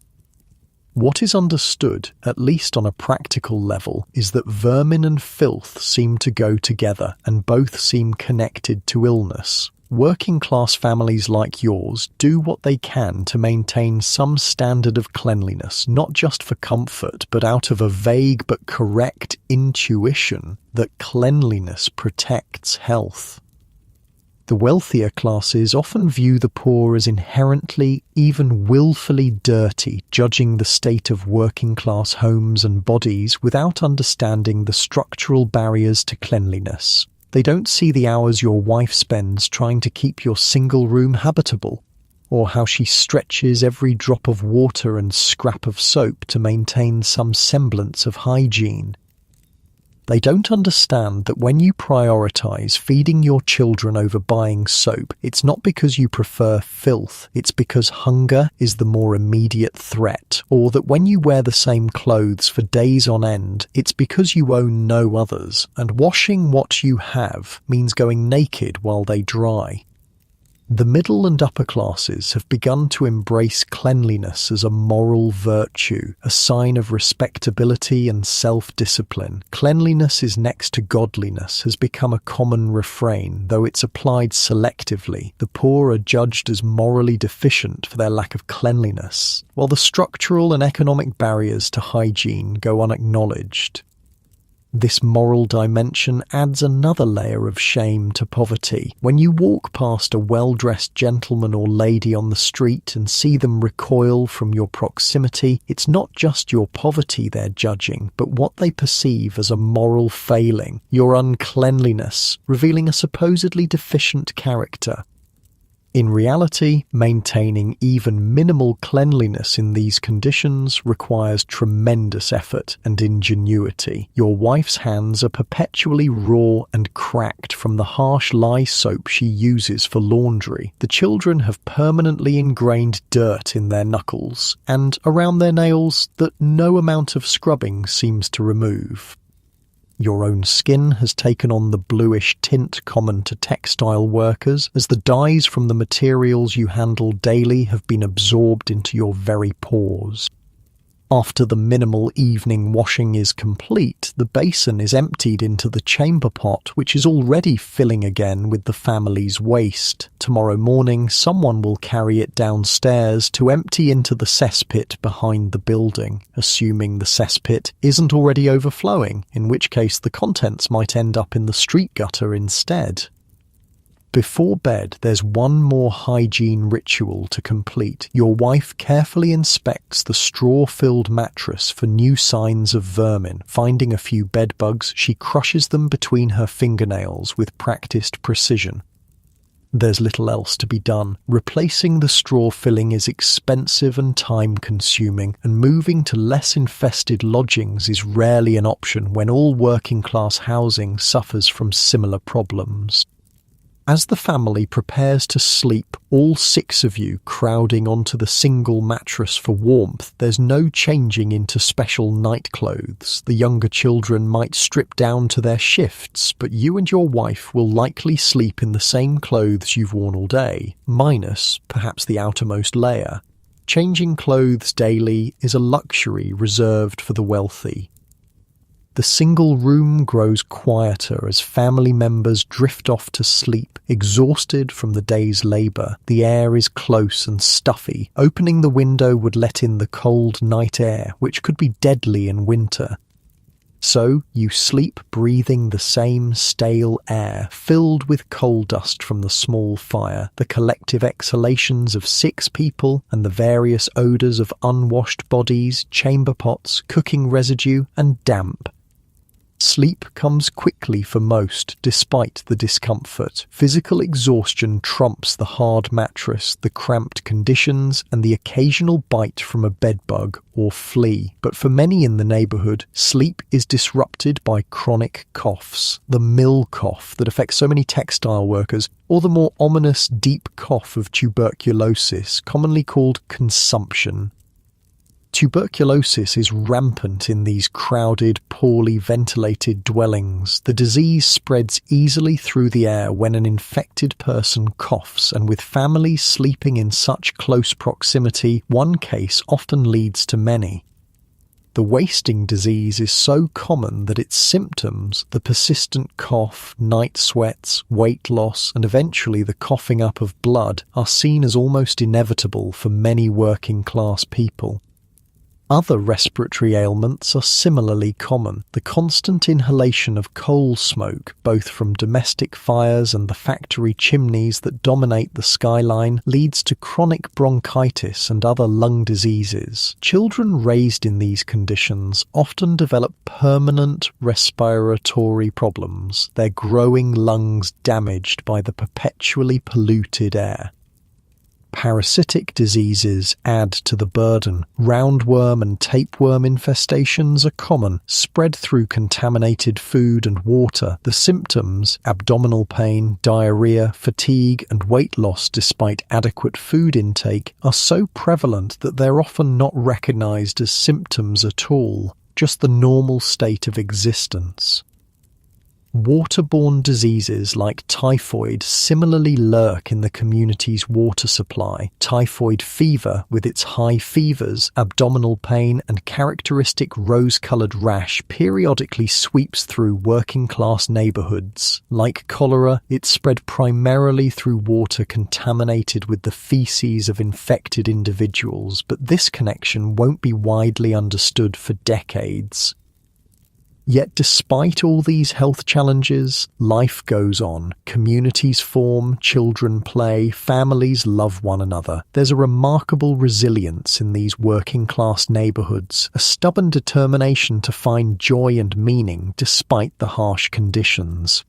What is understood, at least on a practical level, is that vermin and filth seem to go together, and both seem connected to illness. Working-class families like yours do what they can to maintain some standard of cleanliness, not just for comfort, but out of a vague but correct intuition that cleanliness protects health. The wealthier classes often view the poor as inherently, even willfully dirty, judging the state of working-class homes and bodies without understanding the structural barriers to cleanliness. They don't see the hours your wife spends trying to keep your single room habitable, or how she stretches every drop of water and scrap of soap to maintain some semblance of hygiene. They don't understand that when you prioritize feeding your children over buying soap, it's not because you prefer filth, it's because hunger is the more immediate threat, or that when you wear the same clothes for days on end, it's because you own no others, and washing what you have means going naked while they dry. The middle and upper classes have begun to embrace cleanliness as a moral virtue, a sign of respectability and self-discipline. Cleanliness is next to godliness has become a common refrain, though it's applied selectively. The poor are judged as morally deficient for their lack of cleanliness, while the structural and economic barriers to hygiene go unacknowledged. This moral dimension adds another layer of shame to poverty. When you walk past a well-dressed gentleman or lady on the street and see them recoil from your proximity, it's not just your poverty they're judging, but what they perceive as a moral failing, your uncleanliness, revealing a supposedly deficient character. In reality, maintaining even minimal cleanliness in these conditions requires tremendous effort and ingenuity. Your wife's hands are perpetually raw and cracked from the harsh lye soap she uses for laundry. The children have permanently ingrained dirt in their knuckles and around their nails that no amount of scrubbing seems to remove. Your own skin has taken on the bluish tint common to textile workers, as the dyes from the materials you handle daily have been absorbed into your very pores. After the minimal evening washing is complete, the basin is emptied into the chamber pot, which is already filling again with the family's waste. Tomorrow morning, someone will carry it downstairs to empty into the cesspit behind the building, assuming the cesspit isn't already overflowing, in which case the contents might end up in the street gutter instead. Before bed, there's one more hygiene ritual to complete. Your wife carefully inspects the straw-filled mattress for new signs of vermin. Finding a few bed bugs, she crushes them between her fingernails with practiced precision. There's little else to be done. Replacing the straw filling is expensive and time-consuming, and moving to less infested lodgings is rarely an option when all working-class housing suffers from similar problems. As the family prepares to sleep, all 6 of you crowding onto the single mattress for warmth, there's no changing into special night clothes. The younger children might strip down to their shifts, but you and your wife will likely sleep in the same clothes you've worn all day, minus perhaps the outermost layer. Changing clothes daily is a luxury reserved for the wealthy. The single room grows quieter as family members drift off to sleep, exhausted from the day's labour. The air is close and stuffy. Opening the window would let in the cold night air, which could be deadly in winter. So you sleep breathing the same stale air, filled with coal dust from the small fire, the collective exhalations of 6 people, and the various odours of unwashed bodies, chamber pots, cooking residue, and damp. Sleep comes quickly for most, despite the discomfort. Physical exhaustion trumps the hard mattress, the cramped conditions, and the occasional bite from a bedbug or flea. But for many in the neighbourhood, sleep is disrupted by chronic coughs. The mill cough that affects so many textile workers, or the more ominous deep cough of tuberculosis, commonly called consumption. Tuberculosis is rampant in these crowded, poorly ventilated dwellings. The disease spreads easily through the air when an infected person coughs, and with families sleeping in such close proximity, one case often leads to many. The wasting disease is so common that its symptoms, the persistent cough, night sweats, weight loss, and eventually the coughing up of blood, are seen as almost inevitable for many working-class people. Other respiratory ailments are similarly common. The constant inhalation of coal smoke, both from domestic fires and the factory chimneys that dominate the skyline, leads to chronic bronchitis and other lung diseases. Children raised in these conditions often develop permanent respiratory problems, their growing lungs damaged by the perpetually polluted air. Parasitic diseases add to the burden. Roundworm and tapeworm infestations are common, spread through contaminated food and water. The symptoms, abdominal pain, diarrhea, fatigue, and weight loss despite adequate food intake, are so prevalent that they're often not recognized as symptoms at all, just the normal state of existence. Waterborne diseases like typhoid similarly lurk in the community's water supply. Typhoid fever, with its high fevers, abdominal pain, and characteristic rose-coloured rash, periodically sweeps through working-class neighbourhoods. Like cholera, it spread primarily through water contaminated with the feces of infected individuals, but this connection won't be widely understood for decades. Yet despite all these health challenges, life goes on. Communities form, children play, families love one another. There's a remarkable resilience in these working-class neighbourhoods, a stubborn determination to find joy and meaning despite the harsh conditions.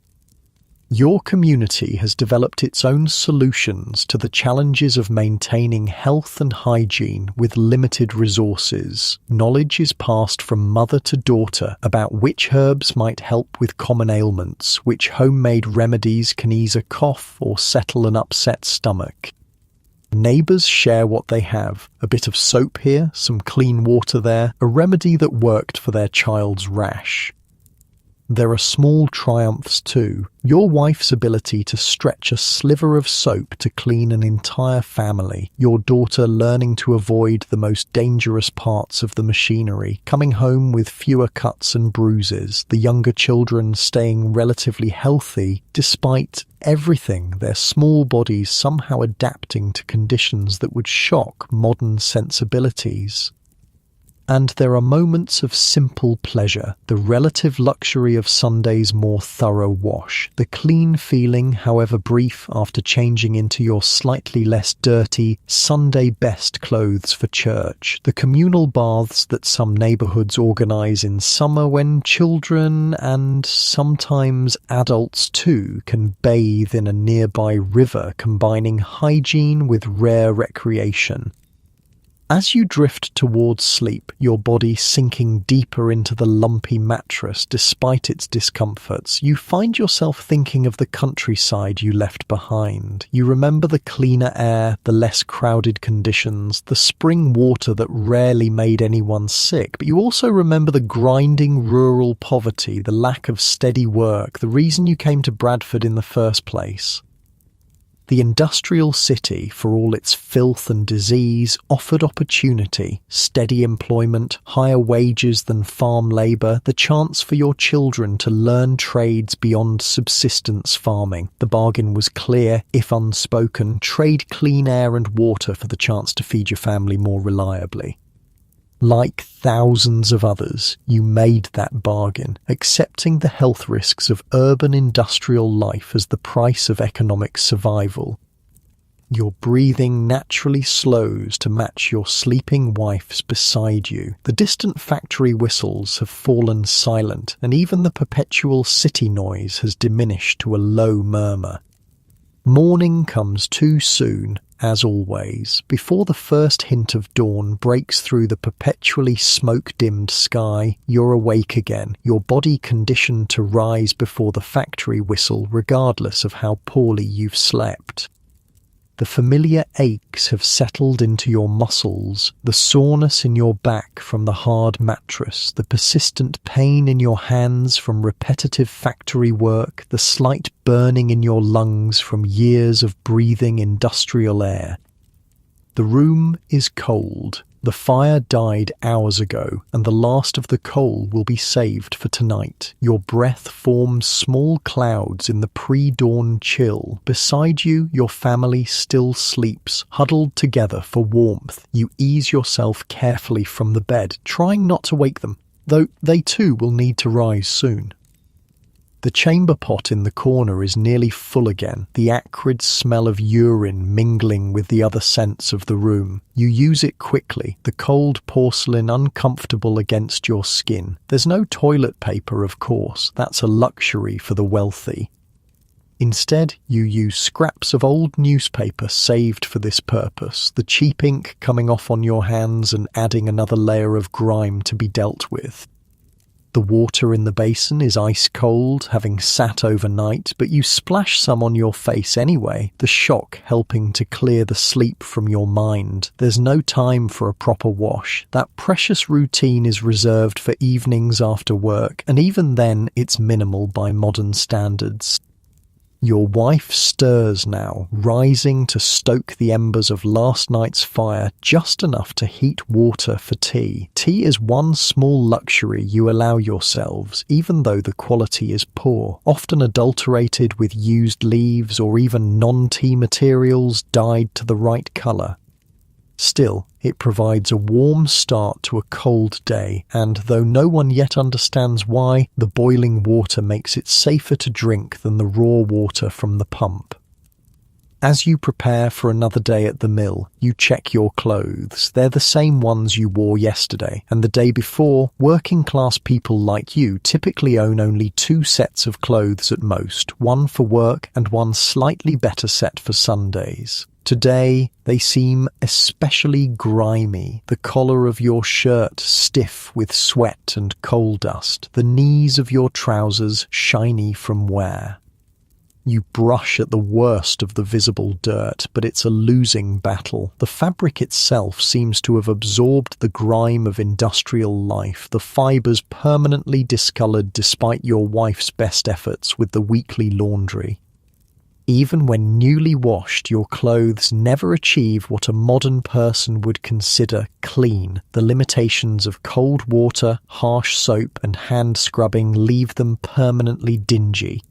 Your community has developed its own solutions to the challenges of maintaining health and hygiene with limited resources. Knowledge is passed from mother to daughter about which herbs might help with common ailments, which homemade remedies can ease a cough or settle an upset stomach. Neighbours share what they have, a bit of soap here, some clean water there, a remedy that worked for their child's rash. There are small triumphs too. Your wife's ability to stretch a sliver of soap to clean an entire family, your daughter learning to avoid the most dangerous parts of the machinery, coming home with fewer cuts and bruises, the younger children staying relatively healthy despite everything, their small bodies somehow adapting to conditions that would shock modern sensibilities. And there are moments of simple pleasure, the relative luxury of Sunday's more thorough wash, the clean feeling, however brief, after changing into your slightly less dirty Sunday best clothes for church, the communal baths that some neighbourhoods organise in summer when children, and sometimes adults too, can bathe in a nearby river, combining hygiene with rare recreation. As you drift towards sleep, your body sinking deeper into the lumpy mattress despite its discomforts, you find yourself thinking of the countryside you left behind. You remember the cleaner air, the less crowded conditions, the spring water that rarely made anyone sick, but you also remember the grinding rural poverty, the lack of steady work, the reason you came to Bradford in the first place. The industrial city, for all its filth and disease, offered opportunity, steady employment, higher wages than farm labour, the chance for your children to learn trades beyond subsistence farming. The bargain was clear, if unspoken: trade clean air and water for the chance to feed your family more reliably. Like thousands of others, you made that bargain, accepting the health risks of urban industrial life as the price of economic survival. Your breathing naturally slows to match your sleeping wife's beside you. The distant factory whistles have fallen silent, and even the perpetual city noise has diminished to a low murmur. Morning comes too soon, as always, before the first hint of dawn breaks through the perpetually smoke-dimmed sky. You're awake again, your body conditioned to rise before the factory whistle regardless of how poorly you've slept. The familiar aches have settled into your muscles, the soreness in your back from the hard mattress, the persistent pain in your hands from repetitive factory work, the slight burning in your lungs from years of breathing industrial air. The room is cold. The fire died hours ago, and the last of the coal will be saved for tonight. Your breath forms small clouds in the pre-dawn chill. Beside you, your family still sleeps, huddled together for warmth. You ease yourself carefully from the bed, trying not to wake them, though they too will need to rise soon. The chamber pot in the corner is nearly full again, the acrid smell of urine mingling with the other scents of the room. You use it quickly, the cold porcelain uncomfortable against your skin. There's no toilet paper, of course, that's a luxury for the wealthy. Instead, you use scraps of old newspaper saved for this purpose, the cheap ink coming off on your hands and adding another layer of grime to be dealt with. The water in the basin is ice cold, having sat overnight, but you splash some on your face anyway, the shock helping to clear the sleep from your mind. There's no time for a proper wash. That precious routine is reserved for evenings after work, and even then it's minimal by modern standards. Your wife stirs now, rising to stoke the embers of last night's fire just enough to heat water for tea. Tea is one small luxury you allow yourselves, even though the quality is poor, often adulterated with used leaves or even non-tea materials dyed to the right colour. Still, it provides a warm start to a cold day, and though no one yet understands why, the boiling water makes it safer to drink than the raw water from the pump. As you prepare for another day at the mill, you check your clothes. They're the same ones you wore yesterday, and the day before. Working-class people like you typically own only 2 sets of clothes at most, one for work and one slightly better set for Sundays. Today, they seem especially grimy, the collar of your shirt stiff with sweat and coal dust, the knees of your trousers shiny from wear. You brush at the worst of the visible dirt, but it's a losing battle. The fabric itself seems to have absorbed the grime of industrial life, the fibers permanently discolored despite your wife's best efforts with the weekly laundry. Even when newly washed, your clothes never achieve what a modern person would consider clean. The limitations of cold water, harsh soap, and hand scrubbing leave them permanently dingy.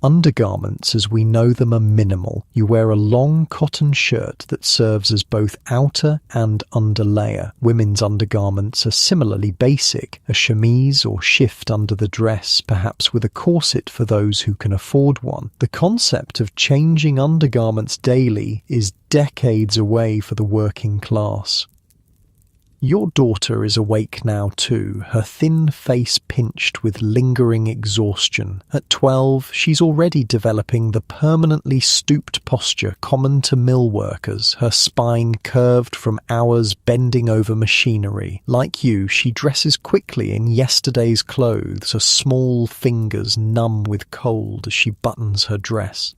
Undergarments as we know them are minimal. You wear a long cotton shirt that serves as both outer and underlayer. Women's undergarments are similarly basic, a chemise or shift under the dress, perhaps with a corset for those who can afford one. The concept of changing undergarments daily is decades away for the working class. Your daughter is awake now too, her thin face pinched with lingering exhaustion. At 12, she's already developing the permanently stooped posture common to mill workers, her spine curved from hours bending over machinery. Like you, she dresses quickly in yesterday's clothes, her small fingers numb with cold as she buttons her dress.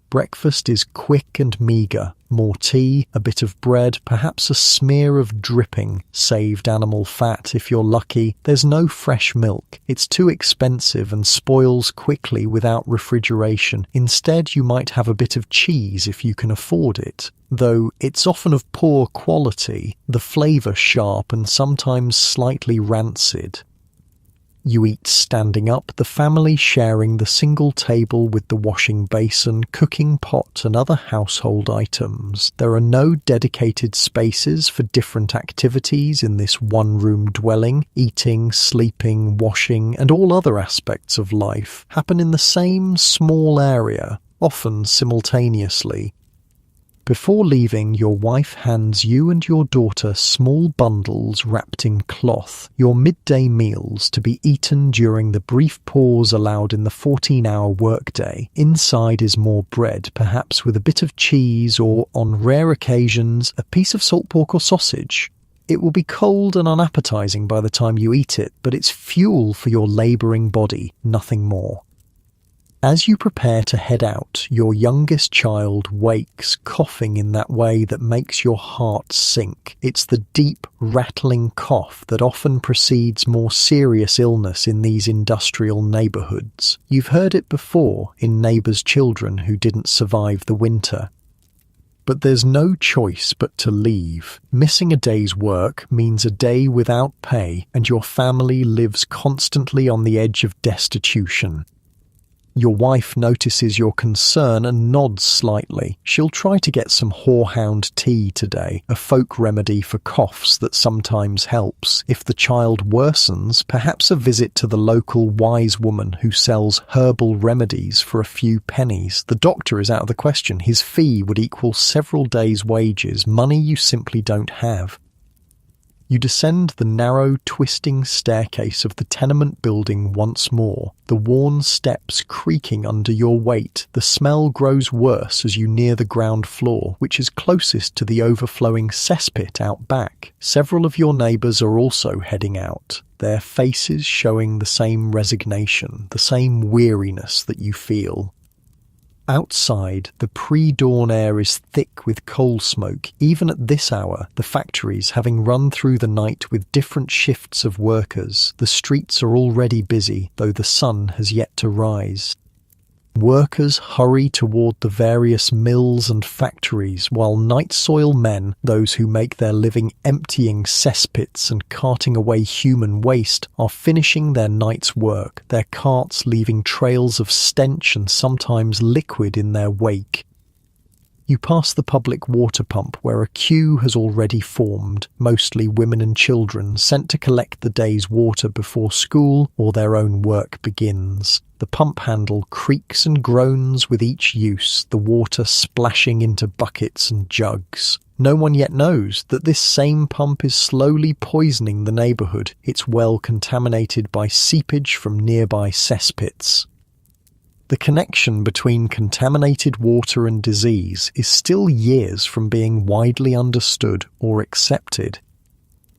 Breakfast is quick and meagre. More tea, a bit of bread, perhaps a smear of dripping, saved animal fat if you're lucky. There's no fresh milk. It's too expensive and spoils quickly without refrigeration. Instead, you might have a bit of cheese if you can afford it. Though it's often of poor quality, the flavour sharp and sometimes slightly rancid. You eat standing up, the family sharing the single table with the washing basin, cooking pot and other household items. There are no dedicated spaces for different activities in this one-room dwelling. Eating, sleeping, washing and all other aspects of life happen in the same small area, often simultaneously. Before leaving, your wife hands you and your daughter small bundles wrapped in cloth, your midday meals to be eaten during the brief pause allowed in the 14-hour workday. Inside is more bread, perhaps with a bit of cheese or, on rare occasions, a piece of salt pork or sausage. It will be cold and unappetizing by the time you eat it, but it's fuel for your labouring body, nothing more. As you prepare to head out, your youngest child wakes, coughing in that way that makes your heart sink. It's the deep, rattling cough that often precedes more serious illness in these industrial neighbourhoods. You've heard it before in neighbours' children who didn't survive the winter. But there's no choice but to leave. Missing a day's work means a day without pay, and your family lives constantly on the edge of destitution. Your wife notices your concern and nods slightly. She'll try to get some horehound tea today, a folk remedy for coughs that sometimes helps. If the child worsens, perhaps a visit to the local wise woman who sells herbal remedies for a few pennies. The doctor is out of the question. His fee would equal several days' wages, money you simply don't have. You descend the narrow, twisting staircase of the tenement building once more, the worn steps creaking under your weight. The smell grows worse as you near the ground floor, which is closest to the overflowing cesspit out back. Several of your neighbours are also heading out, their faces showing the same resignation, the same weariness that you feel. Outside, the pre-dawn air is thick with coal smoke. Even at this hour, the factories having run through the night with different shifts of workers, the streets are already busy, though the sun has yet to rise. Workers hurry toward the various mills and factories, while night soil men, those who make their living emptying cesspits and carting away human waste, are finishing their night's work, their carts leaving trails of stench and sometimes liquid in their wake. You pass the public water pump where a queue has already formed, mostly women and children sent to collect the day's water before school or their own work begins. The pump handle creaks and groans with each use, the water splashing into buckets and jugs. No one yet knows that this same pump is slowly poisoning the neighbourhood, its well contaminated by seepage from nearby cesspits. The connection between contaminated water and disease is still years from being widely understood or accepted.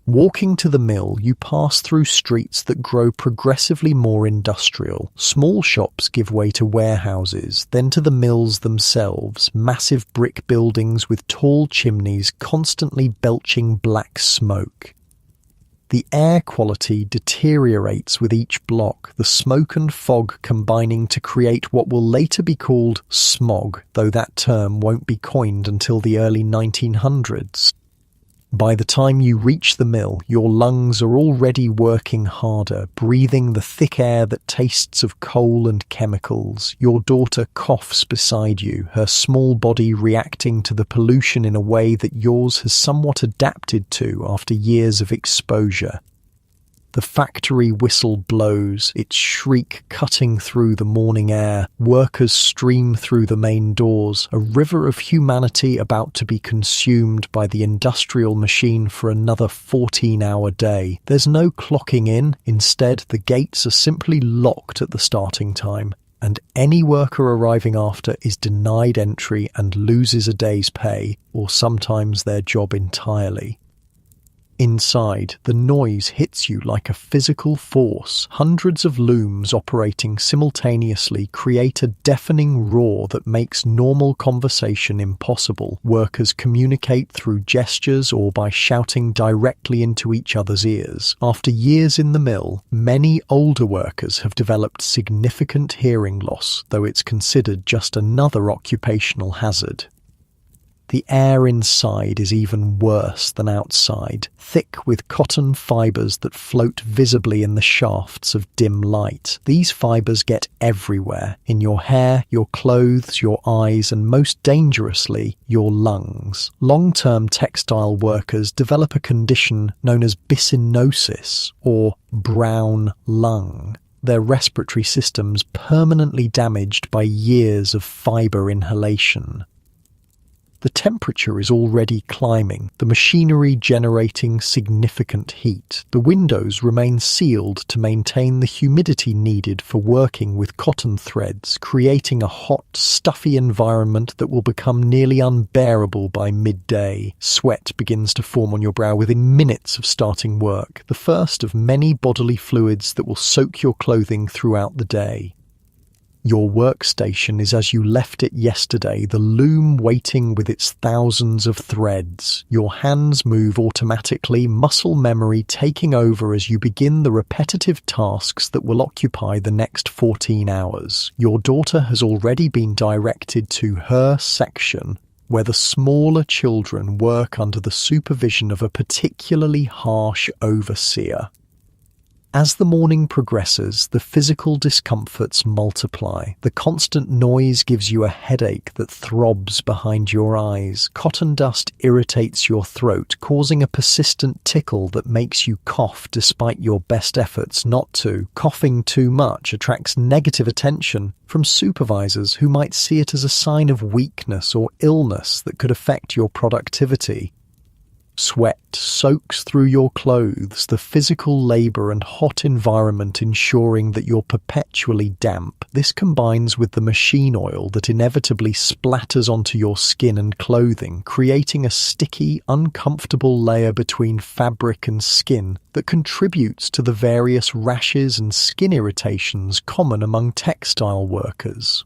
Walking to the mill, you pass through streets that grow progressively more industrial. Small shops give way to warehouses, then to the mills themselves, massive brick buildings with tall chimneys constantly belching black smoke. The air quality deteriorates with each block, the smoke and fog combining to create what will later be called smog, though that term won't be coined until the early 1900s. By the time you reach the mill, your lungs are already working harder, breathing the thick air that tastes of coal and chemicals. Your daughter coughs beside you, her small body reacting to the pollution in a way that yours has somewhat adapted to after years of exposure. The factory whistle blows, its shriek cutting through the morning air. Workers stream through the main doors, a river of humanity about to be consumed by the industrial machine for another 14-hour day. There's no clocking in. Instead, the gates are simply locked at the starting time, and any worker arriving after is denied entry and loses a day's pay, or sometimes their job entirely. Inside, the noise hits you like a physical force. Hundreds of looms operating simultaneously create a deafening roar that makes normal conversation impossible. Workers communicate through gestures or by shouting directly into each other's ears. After years in the mill, many older workers have developed significant hearing loss, though it's considered just another occupational hazard. The air inside is even worse than outside, thick with cotton fibres that float visibly in the shafts of dim light. These fibres get everywhere, in your hair, your clothes, your eyes, and most dangerously, your lungs. Long-term textile workers develop a condition known as bicynosis, or brown lung. Their respiratory systems permanently damaged by years of fibre inhalation. The temperature is already climbing, the machinery generating significant heat. The windows remain sealed to maintain the humidity needed for working with cotton threads, creating a hot, stuffy environment that will become nearly unbearable by midday. Sweat begins to form on your brow within minutes of starting work, the first of many bodily fluids that will soak your clothing throughout the day. Your workstation is as you left it yesterday, the loom waiting with its thousands of threads. Your hands move automatically, muscle memory taking over as you begin the repetitive tasks that will occupy the next 14 hours. Your daughter has already been directed to her section, where the smaller children work under the supervision of a particularly harsh overseer. As the morning progresses, the physical discomforts multiply. The constant noise gives you a headache that throbs behind your eyes. Cotton dust irritates your throat, causing a persistent tickle that makes you cough despite your best efforts not to. Coughing too much attracts negative attention from supervisors who might see it as a sign of weakness or illness that could affect your productivity. Sweat soaks through your clothes, the physical labour and hot environment ensuring that you're perpetually damp. This combines with the machine oil that inevitably splatters onto your skin and clothing, creating a sticky, uncomfortable layer between fabric and skin that contributes to the various rashes and skin irritations common among textile workers.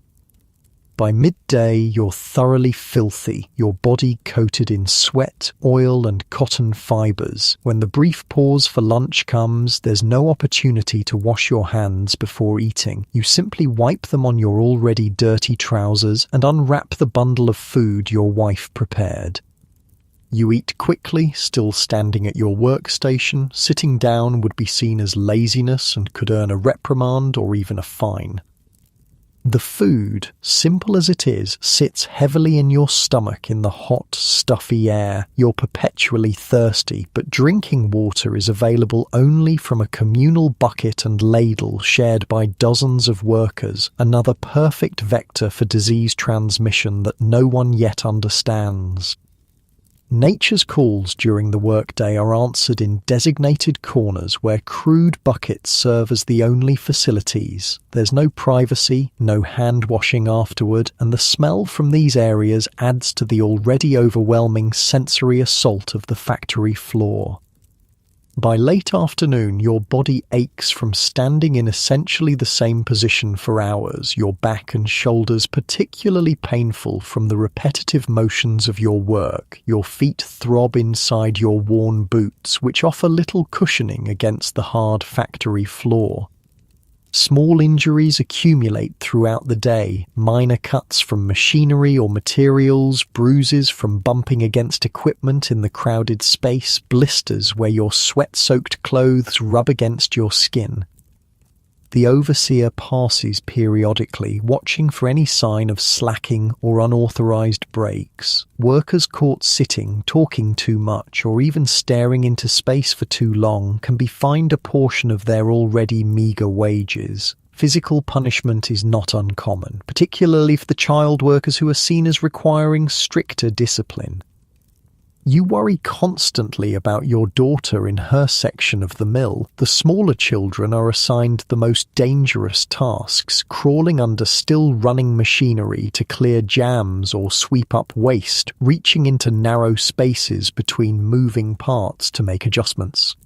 By midday, you're thoroughly filthy, your body coated in sweat, oil, and cotton fibres. When the brief pause for lunch comes, there's no opportunity to wash your hands before eating. You simply wipe them on your already dirty trousers and unwrap the bundle of food your wife prepared. You eat quickly, still standing at your workstation. Sitting down would be seen as laziness and could earn a reprimand or even a fine. The food, simple as it is, sits heavily in your stomach in the hot, stuffy air. You're perpetually thirsty, but drinking water is available only from a communal bucket and ladle shared by dozens of workers, another perfect vector for disease transmission that no one yet understands. Nature's calls during the workday are answered in designated corners where crude buckets serve as the only facilities. There's no privacy, no hand washing afterward, and the smell from these areas adds to the already overwhelming sensory assault of the factory floor. By late afternoon, your body aches from standing in essentially the same position for hours, your back and shoulders particularly painful from the repetitive motions of your work. Your feet throb inside your worn boots, which offer little cushioning against the hard factory floor. Small injuries accumulate throughout the day, minor cuts from machinery or materials, bruises from bumping against equipment in the crowded space, blisters where your sweat-soaked clothes rub against your skin. The overseer passes periodically, watching for any sign of slacking or unauthorized breaks. Workers caught sitting, talking too much, or even staring into space for too long can be fined a portion of their already meager wages. Physical punishment is not uncommon, particularly for the child workers who are seen as requiring stricter discipline. You worry constantly about your daughter in her section of the mill. The smaller children are assigned the most dangerous tasks, crawling under still running machinery to clear jams or sweep up waste, reaching into narrow spaces between moving parts to make adjustments.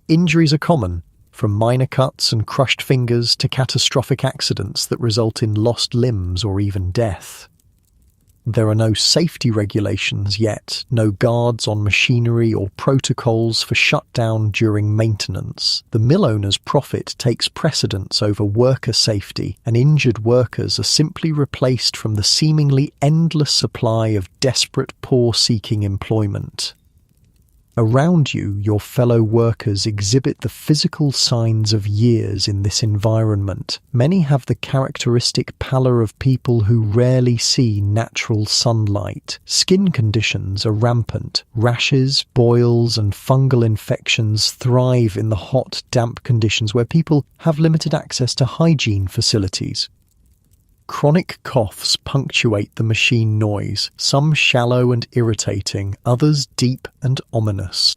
Injuries are common, from minor cuts and crushed fingers to catastrophic accidents that result in lost limbs or even death. There are no safety regulations yet, no guards on machinery or protocols for shutdown during maintenance. The mill owner's profit takes precedence over worker safety, and injured workers are simply replaced from the seemingly endless supply of desperate poor seeking employment. Around you, your fellow workers exhibit the physical signs of years in this environment. Many have the characteristic pallor of people who rarely see natural sunlight. Skin conditions are rampant. Rashes, boils, and fungal infections thrive in the hot, damp conditions where people have limited access to hygiene facilities. Chronic coughs punctuate the machine noise, some shallow and irritating, others deep and ominous.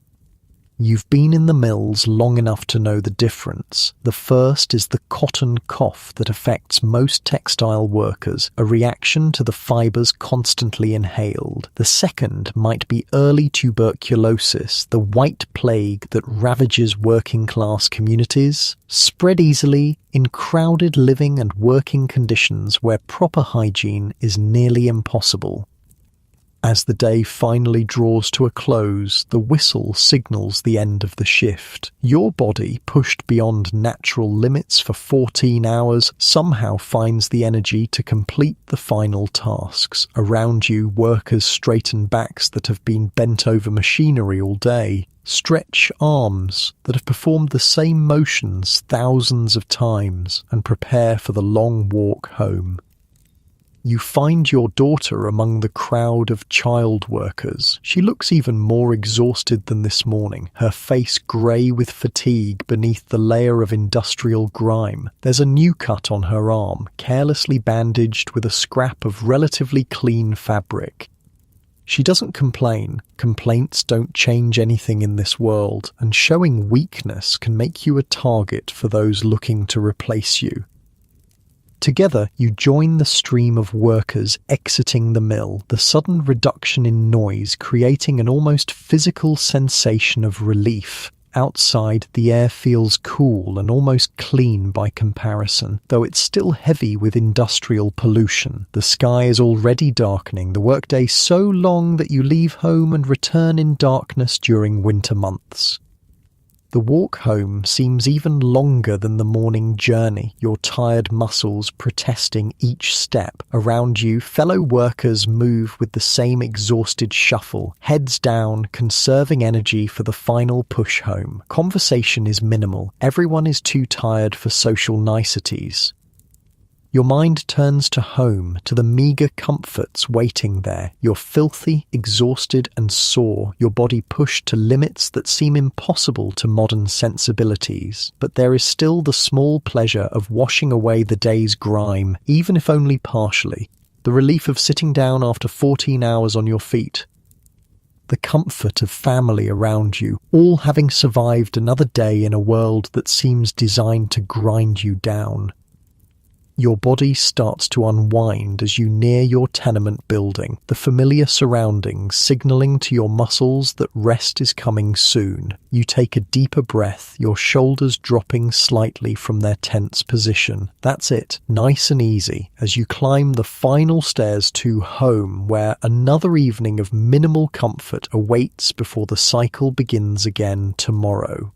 You've been in the mills long enough to know the difference. The first is the cotton cough that affects most textile workers, a reaction to the fibers constantly inhaled. The second might be early tuberculosis, the white plague that ravages working-class communities, spread easily in crowded living and working conditions where proper hygiene is nearly impossible. As the day finally draws to a close, the whistle signals the end of the shift. Your body, pushed beyond natural limits for 14 hours, somehow finds the energy to complete the final tasks. Around you, workers straighten backs that have been bent over machinery all day, stretch arms that have performed the same motions thousands of times, and prepare for the long walk home. You find your daughter among the crowd of child workers. She looks even more exhausted than this morning, her face grey with fatigue beneath the layer of industrial grime. There's a new cut on her arm, carelessly bandaged with a scrap of relatively clean fabric. She doesn't complain. Complaints don't change anything in this world, and showing weakness can make you a target for those looking to replace you. Together, you join the stream of workers exiting the mill, the sudden reduction in noise creating an almost physical sensation of relief. Outside, the air feels cool and almost clean by comparison, though it's still heavy with industrial pollution. The sky is already darkening, the workday so long that you leave home and return in darkness during winter months. The walk home seems even longer than the morning journey, your tired muscles protesting each step. Around you, fellow workers move with the same exhausted shuffle, heads down, conserving energy for the final push home. Conversation is minimal. Everyone is too tired for social niceties. Your mind turns to home, to the meagre comforts waiting there. You're filthy, exhausted and sore, your body pushed to limits that seem impossible to modern sensibilities. But there is still the small pleasure of washing away the day's grime, even if only partially. The relief of sitting down after 14 hours on your feet. The comfort of family around you, all having survived another day in a world that seems designed to grind you down. Your body starts to unwind as you near your tenement building, the familiar surroundings signaling to your muscles that rest is coming soon. You take a deeper breath, your shoulders dropping slightly from their tense position. That's it, nice and easy, as you climb the final stairs to home, where another evening of minimal comfort awaits before the cycle begins again tomorrow.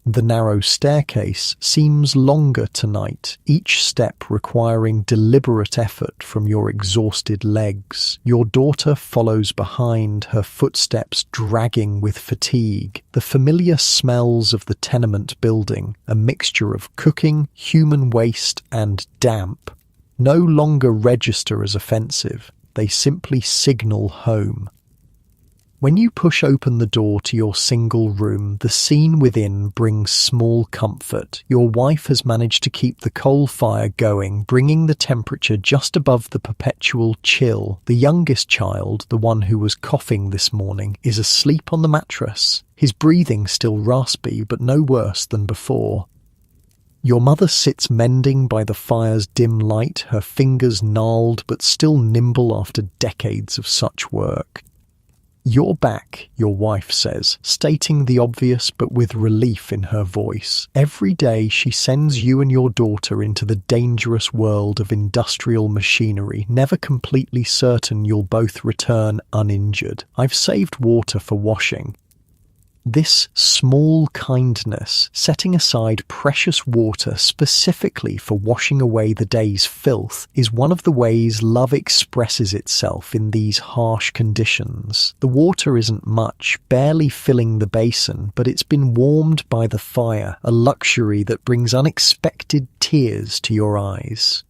The narrow staircase seems longer tonight, each step requiring deliberate effort from your exhausted legs. Your daughter follows behind, her footsteps dragging with fatigue. The familiar smells of the tenement building, a mixture of cooking, human waste, and damp, no longer register as offensive. They simply signal home. When you push open the door to your single room, the scene within brings small comfort. Your wife has managed to keep the coal fire going, bringing the temperature just above the perpetual chill. The youngest child, the one who was coughing this morning, is asleep on the mattress, his breathing still raspy but no worse than before. Your mother sits mending by the fire's dim light, her fingers gnarled but still nimble after decades of such work. "You're back," your wife says, stating the obvious but with relief in her voice. Every day she sends you and your daughter into the dangerous world of industrial machinery, never completely certain you'll both return uninjured. "I've saved water for washing." This small kindness, setting aside precious water specifically for washing away the day's filth, is one of the ways love expresses itself in these harsh conditions. The water isn't much, barely filling the basin, but it's been warmed by the fire, a luxury that brings unexpected tears to your eyes.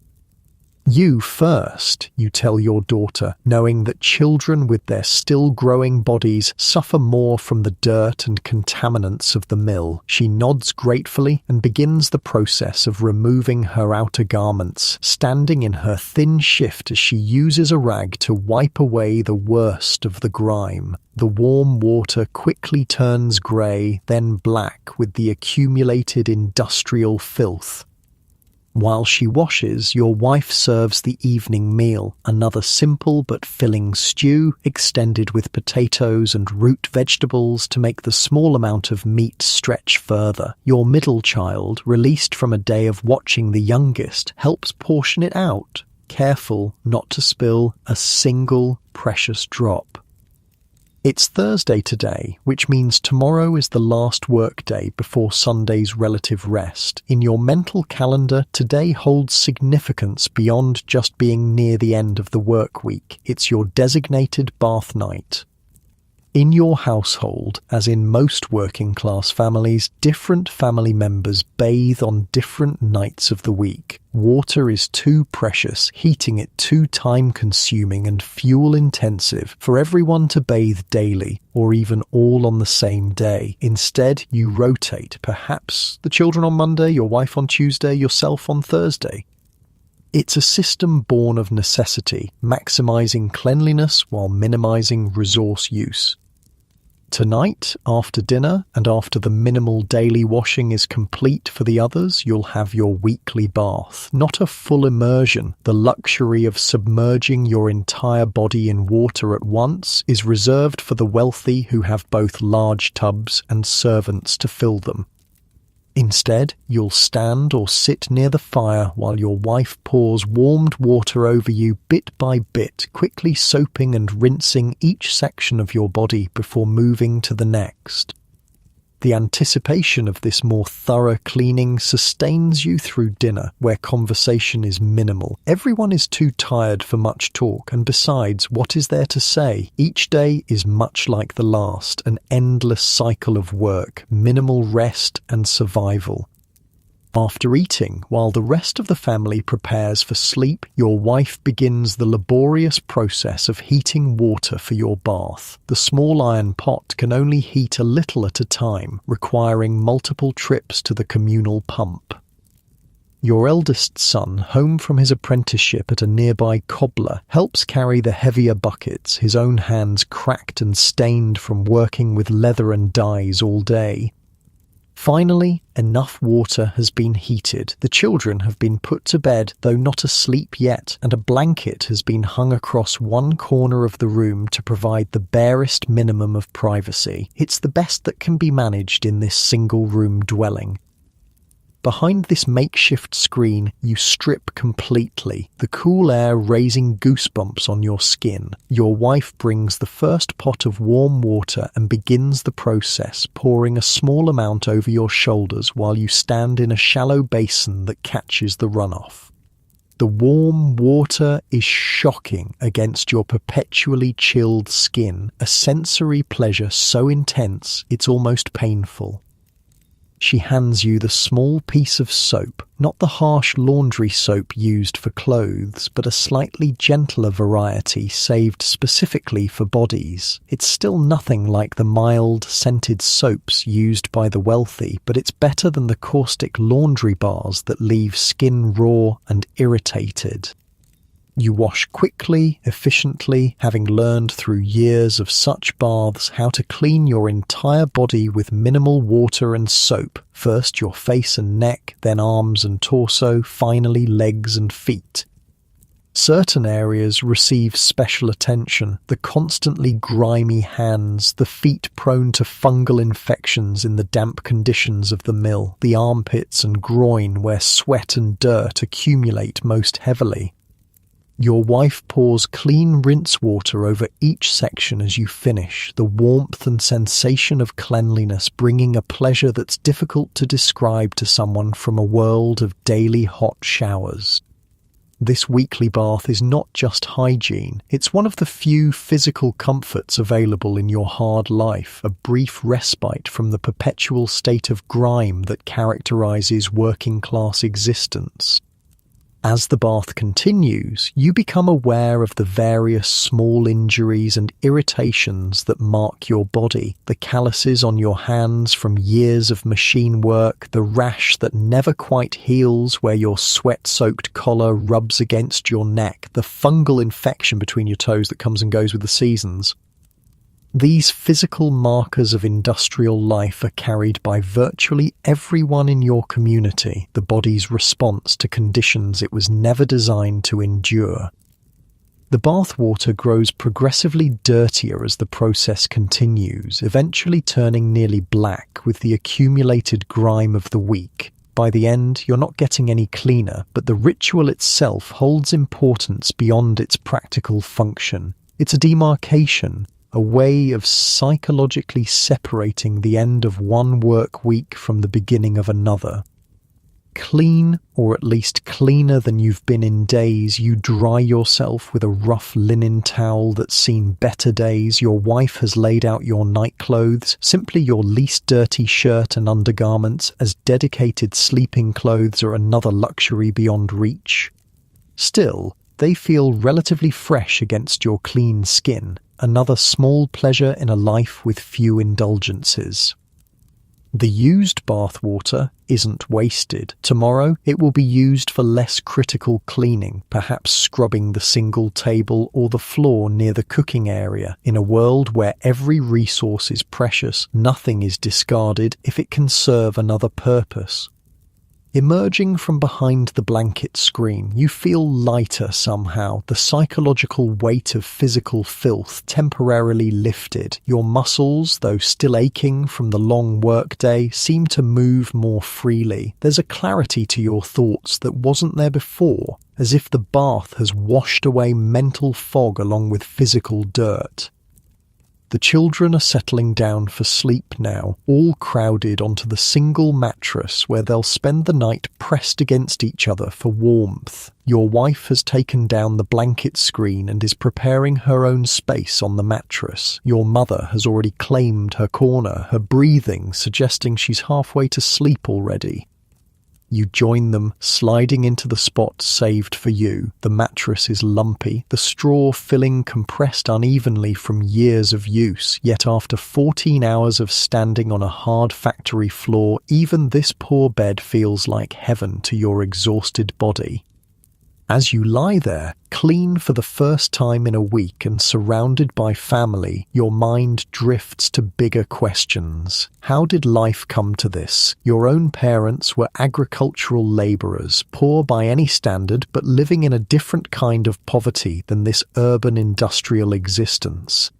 "You first," you tell your daughter, knowing that children with their still-growing bodies suffer more from the dirt and contaminants of the mill. She nods gratefully and begins the process of removing her outer garments, standing in her thin shift as she uses a rag to wipe away the worst of the grime. The warm water quickly turns grey, then black with the accumulated industrial filth. While she washes, your wife serves the evening meal, another simple but filling stew, extended with potatoes and root vegetables to make the small amount of meat stretch further. Your middle child, released from a day of watching the youngest, helps portion it out, careful not to spill a single precious drop. It's Thursday today, which means tomorrow is the last workday before Sunday's relative rest. In your mental calendar, today holds significance beyond just being near the end of the work week. It's your designated bath night. In your household, as in most working-class families, different family members bathe on different nights of the week. Water is too precious, heating it too time-consuming and fuel-intensive for everyone to bathe daily, or even all on the same day. Instead, you rotate, perhaps the children on Monday, your wife on Tuesday, yourself on Thursday. It's a system born of necessity, maximizing cleanliness while minimizing resource use. Tonight, after dinner, and after the minimal daily washing is complete for the others, you'll have your weekly bath. Not a full immersion. The luxury of submerging your entire body in water at once is reserved for the wealthy who have both large tubs and servants to fill them. Instead, you'll stand or sit near the fire while your wife pours warmed water over you bit by bit, quickly soaping and rinsing each section of your body before moving to the next. The anticipation of this more thorough cleaning sustains you through dinner, where conversation is minimal. Everyone is too tired for much talk, and besides, what is there to say? Each day is much like the last, an endless cycle of work, minimal rest and survival. After eating, while the rest of the family prepares for sleep, your wife begins the laborious process of heating water for your bath. The small iron pot can only heat a little at a time, requiring multiple trips to the communal pump. Your eldest son, home from his apprenticeship at a nearby cobbler, helps carry the heavier buckets, his own hands cracked and stained from working with leather and dyes all day. Finally, enough water has been heated. The children have been put to bed, though not asleep yet, and a blanket has been hung across one corner of the room to provide the barest minimum of privacy. It's the best that can be managed in this single-room dwelling. Behind this makeshift screen, you strip completely, the cool air raising goosebumps on your skin. Your wife brings the first pot of warm water and begins the process, pouring a small amount over your shoulders while you stand in a shallow basin that catches the runoff. The warm water is shocking against your perpetually chilled skin, a sensory pleasure so intense it's almost painful. She hands you the small piece of soap, not the harsh laundry soap used for clothes, but a slightly gentler variety saved specifically for bodies. It's still nothing like the mild, scented soaps used by the wealthy, but it's better than the caustic laundry bars that leave skin raw and irritated. You wash quickly, efficiently, having learned through years of such baths how to clean your entire body with minimal water and soap. First your face and neck, then arms and torso, finally legs and feet. Certain areas receive special attention: the constantly grimy hands, the feet prone to fungal infections in the damp conditions of the mill, the armpits and groin where sweat and dirt accumulate most heavily. Your wife pours clean rinse water over each section as you finish, the warmth and sensation of cleanliness bringing a pleasure that's difficult to describe to someone from a world of daily hot showers. This weekly bath is not just hygiene, it's one of the few physical comforts available in your hard life, a brief respite from the perpetual state of grime that characterizes working-class existence. As the bath continues, you become aware of the various small injuries and irritations that mark your body, the calluses on your hands from years of machine work, the rash that never quite heals where your sweat-soaked collar rubs against your neck, the fungal infection between your toes that comes and goes with the seasons. These physical markers of industrial life are carried by virtually everyone in your community, the body's response to conditions it was never designed to endure. The bath water grows progressively dirtier as the process continues, eventually turning nearly black with the accumulated grime of the week. By the end, you're not getting any cleaner, but the ritual itself holds importance beyond its practical function. It's a demarcation, a way of psychologically separating the end of one work week from the beginning of another. Clean, or at least cleaner than you've been in days, you dry yourself with a rough linen towel that's seen better days. Your wife has laid out your night clothes, simply your least dirty shirt and undergarments, as dedicated sleeping clothes are another luxury beyond reach. Still, they feel relatively fresh against your clean skin, another small pleasure in a life with few indulgences. The used bathwater isn't wasted. Tomorrow it will be used for less critical cleaning, perhaps scrubbing the single table or the floor near the cooking area. In a world where every resource is precious, nothing is discarded if it can serve another purpose. Emerging from behind the blanket screen, you feel lighter somehow, the psychological weight of physical filth temporarily lifted. Your muscles, though still aching from the long workday, seem to move more freely. There's a clarity to your thoughts that wasn't there before, as if the bath has washed away mental fog along with physical dirt. The children are settling down for sleep now, all crowded onto the single mattress where they'll spend the night pressed against each other for warmth. Your wife has taken down the blanket screen and is preparing her own space on the mattress. Your mother has already claimed her corner, her breathing suggesting she's halfway to sleep already. You join them, sliding into the spot saved for you. The mattress is lumpy, the straw filling compressed unevenly from years of use, yet after 14 hours of standing on a hard factory floor, even this poor bed feels like heaven to your exhausted body. As you lie there, clean for the first time in a week and surrounded by family, your mind drifts to bigger questions. How did life come to this? Your own parents were agricultural labourers, poor by any standard, but living in a different kind of poverty than this urban industrial existence.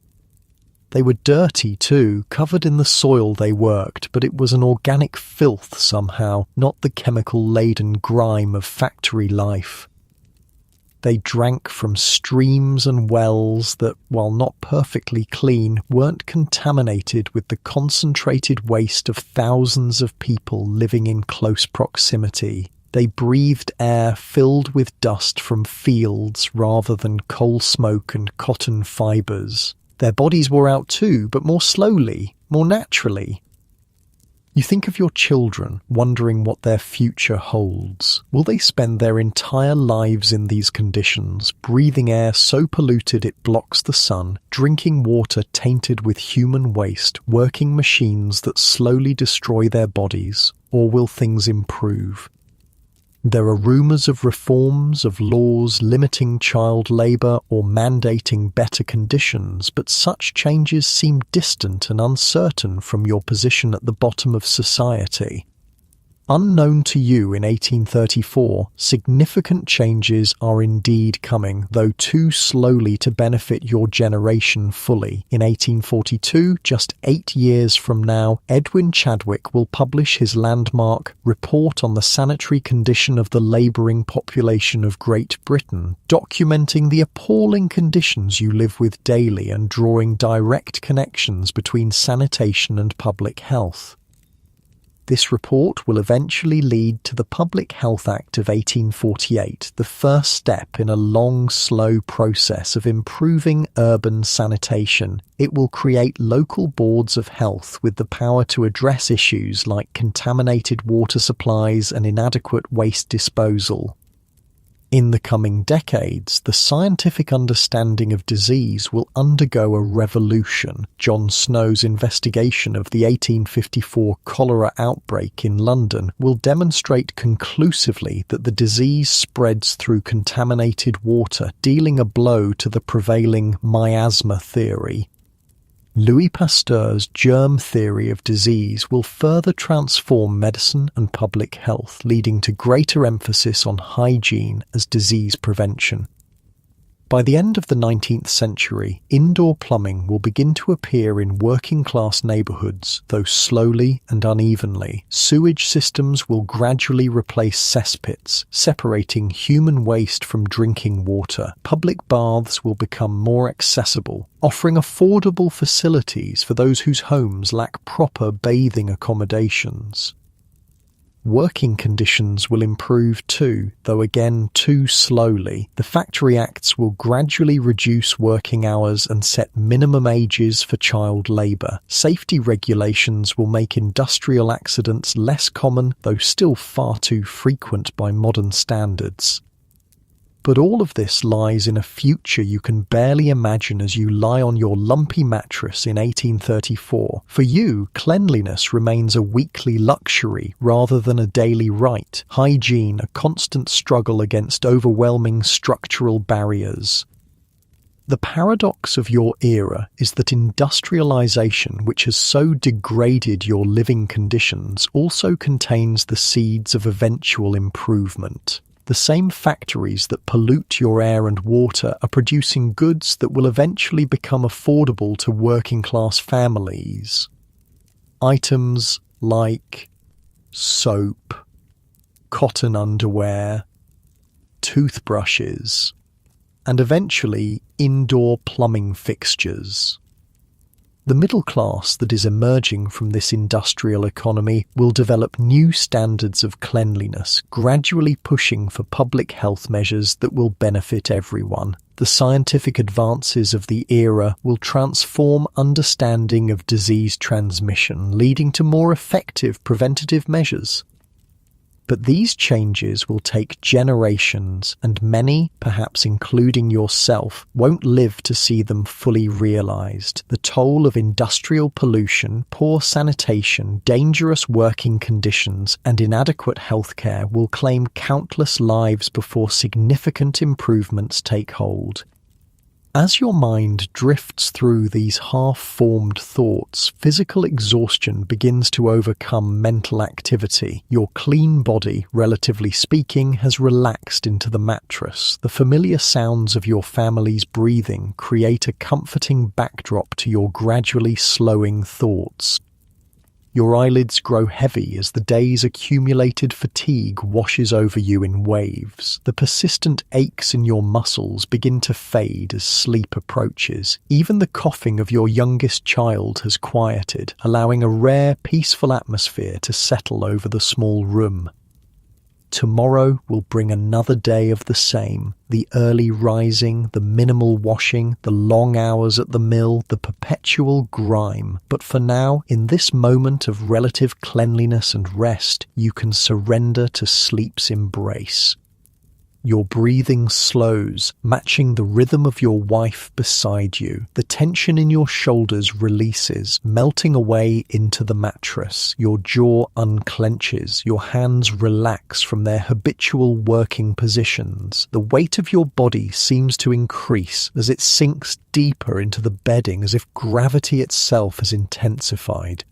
They were dirty too, covered in the soil they worked, but it was an organic filth somehow, not the chemical-laden grime of factory life. They drank from streams and wells that, while not perfectly clean, weren't contaminated with the concentrated waste of thousands of people living in close proximity. They breathed air filled with dust from fields rather than coal smoke and cotton fibres. Their bodies wore out too, but more slowly, more naturally. You think of your children, wondering what their future holds. Will they spend their entire lives in these conditions, breathing air so polluted it blocks the sun, drinking water tainted with human waste, working machines that slowly destroy their bodies? Or will things improve? There are rumours of reforms, of laws limiting child labour or mandating better conditions, but such changes seem distant and uncertain from your position at the bottom of society. Unknown to you in 1834, significant changes are indeed coming, though too slowly to benefit your generation fully. In 1842, just 8 years from now, Edwin Chadwick will publish his landmark Report on the Sanitary Condition of the Labouring Population of Great Britain, documenting the appalling conditions you live with daily and drawing direct connections between sanitation and public health. This report will eventually lead to the Public Health Act of 1848, the first step in a long, slow process of improving urban sanitation. It will create local boards of health with the power to address issues like contaminated water supplies and inadequate waste disposal. In the coming decades, the scientific understanding of disease will undergo a revolution. John Snow's investigation of the 1854 cholera outbreak in London will demonstrate conclusively that the disease spreads through contaminated water, dealing a blow to the prevailing miasma theory. Louis Pasteur's germ theory of disease will further transform medicine and public health, leading to greater emphasis on hygiene as disease prevention. By the end of the 19th century, indoor plumbing will begin to appear in working-class neighbourhoods, though slowly and unevenly. Sewage systems will gradually replace cesspits, separating human waste from drinking water. Public baths will become more accessible, offering affordable facilities for those whose homes lack proper bathing accommodations. Working conditions will improve too, though again too slowly. The Factory Acts will gradually reduce working hours and set minimum ages for child labour. Safety regulations will make industrial accidents less common, though still far too frequent by modern standards. But all of this lies in a future you can barely imagine as you lie on your lumpy mattress in 1834. For you, cleanliness remains a weekly luxury rather than a daily right. Hygiene, a constant struggle against overwhelming structural barriers. The paradox of your era is that industrialization, which has so degraded your living conditions, also contains the seeds of eventual improvement. The same factories that pollute your air and water are producing goods that will eventually become affordable to working-class families. Items like soap, cotton underwear, toothbrushes, and eventually indoor plumbing fixtures. The middle class that is emerging from this industrial economy will develop new standards of cleanliness, gradually pushing for public health measures that will benefit everyone. The scientific advances of the era will transform understanding of disease transmission, leading to more effective preventative measures. But these changes will take generations, and many, perhaps including yourself, won't live to see them fully realized. The toll of industrial pollution, poor sanitation, dangerous working conditions, and inadequate healthcare will claim countless lives before significant improvements take hold. As your mind drifts through these half-formed thoughts, physical exhaustion begins to overcome mental activity. Your clean body, relatively speaking, has relaxed into the mattress. The familiar sounds of your family's breathing create a comforting backdrop to your gradually slowing thoughts. Your eyelids grow heavy as the day's accumulated fatigue washes over you in waves. The persistent aches in your muscles begin to fade as sleep approaches. Even the coughing of your youngest child has quieted, allowing a rare, peaceful atmosphere to settle over the small room. Tomorrow will bring another day of the same. The early rising, the minimal washing, the long hours at the mill, the perpetual grime. But for now, in this moment of relative cleanliness and rest, you can surrender to sleep's embrace. Your breathing slows, matching the rhythm of your wife beside you. The tension in your shoulders releases, melting away into the mattress. Your jaw unclenches. Your hands relax from their habitual working positions. The weight of your body seems to increase as it sinks deeper into the bedding, as if gravity itself has intensified.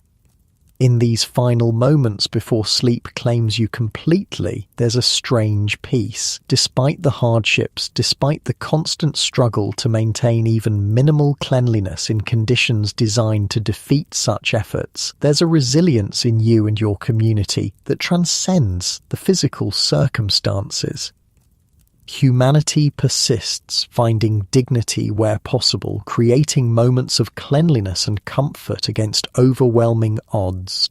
In these final moments before sleep claims you completely, there's a strange peace. Despite the hardships, despite the constant struggle to maintain even minimal cleanliness in conditions designed to defeat such efforts, there's a resilience in you and your community that transcends the physical circumstances. Humanity persists, finding dignity where possible, creating moments of cleanliness and comfort against overwhelming odds.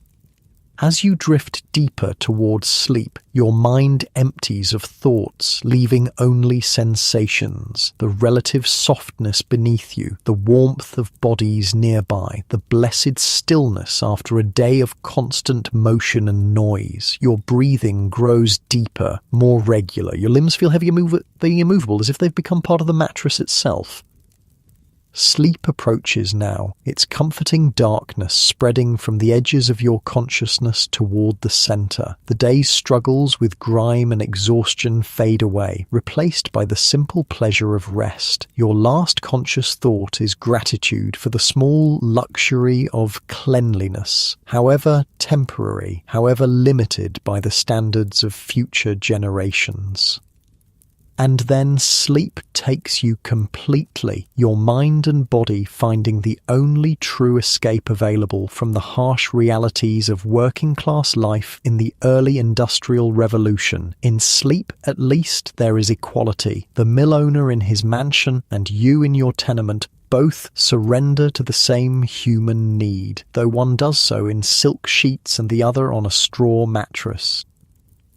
As you drift deeper towards sleep, your mind empties of thoughts, leaving only sensations, the relative softness beneath you, the warmth of bodies nearby, the blessed stillness after a day of constant motion and noise. Your breathing grows deeper, more regular. Your limbs feel heavy and immovable, as if they've become part of the mattress itself. Sleep approaches now, its comforting darkness spreading from the edges of your consciousness toward the center. The day's struggles with grime and exhaustion fade away, replaced by the simple pleasure of rest. Your last conscious thought is gratitude for the small luxury of cleanliness, however temporary, however limited by the standards of future generations. And then sleep takes you completely, your mind and body finding the only true escape available from the harsh realities of working-class life in the early industrial revolution. In sleep, at least, there is equality. The mill owner in his mansion and you in your tenement both surrender to the same human need, though one does so in silk sheets and the other on a straw mattress.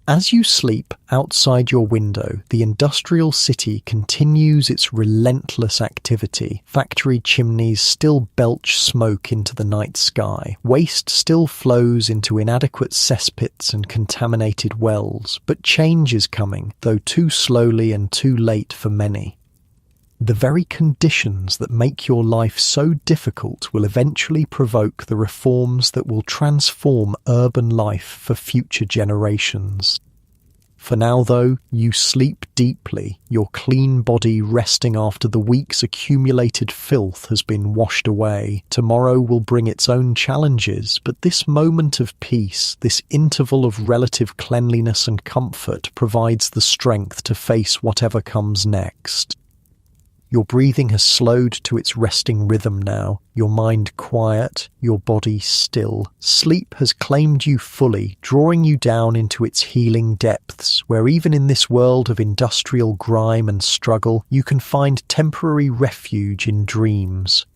As you sleep outside your window, the industrial city continues its relentless activity. Factory chimneys still belch smoke into the night sky. Waste still flows into inadequate cesspits and contaminated wells. But change is coming, though too slowly and too late for many. The very conditions that make your life so difficult will eventually provoke the reforms that will transform urban life for future generations. For now, though, you sleep deeply, your clean body resting after the week's accumulated filth has been washed away. Tomorrow will bring its own challenges, but this moment of peace, this interval of relative cleanliness and comfort provides the strength to face whatever comes next. Your breathing has slowed to its resting rhythm now, your mind quiet, your body still. Sleep has claimed you fully, drawing you down into its healing depths, where even in this world of industrial grime and struggle, you can find temporary refuge in dreams.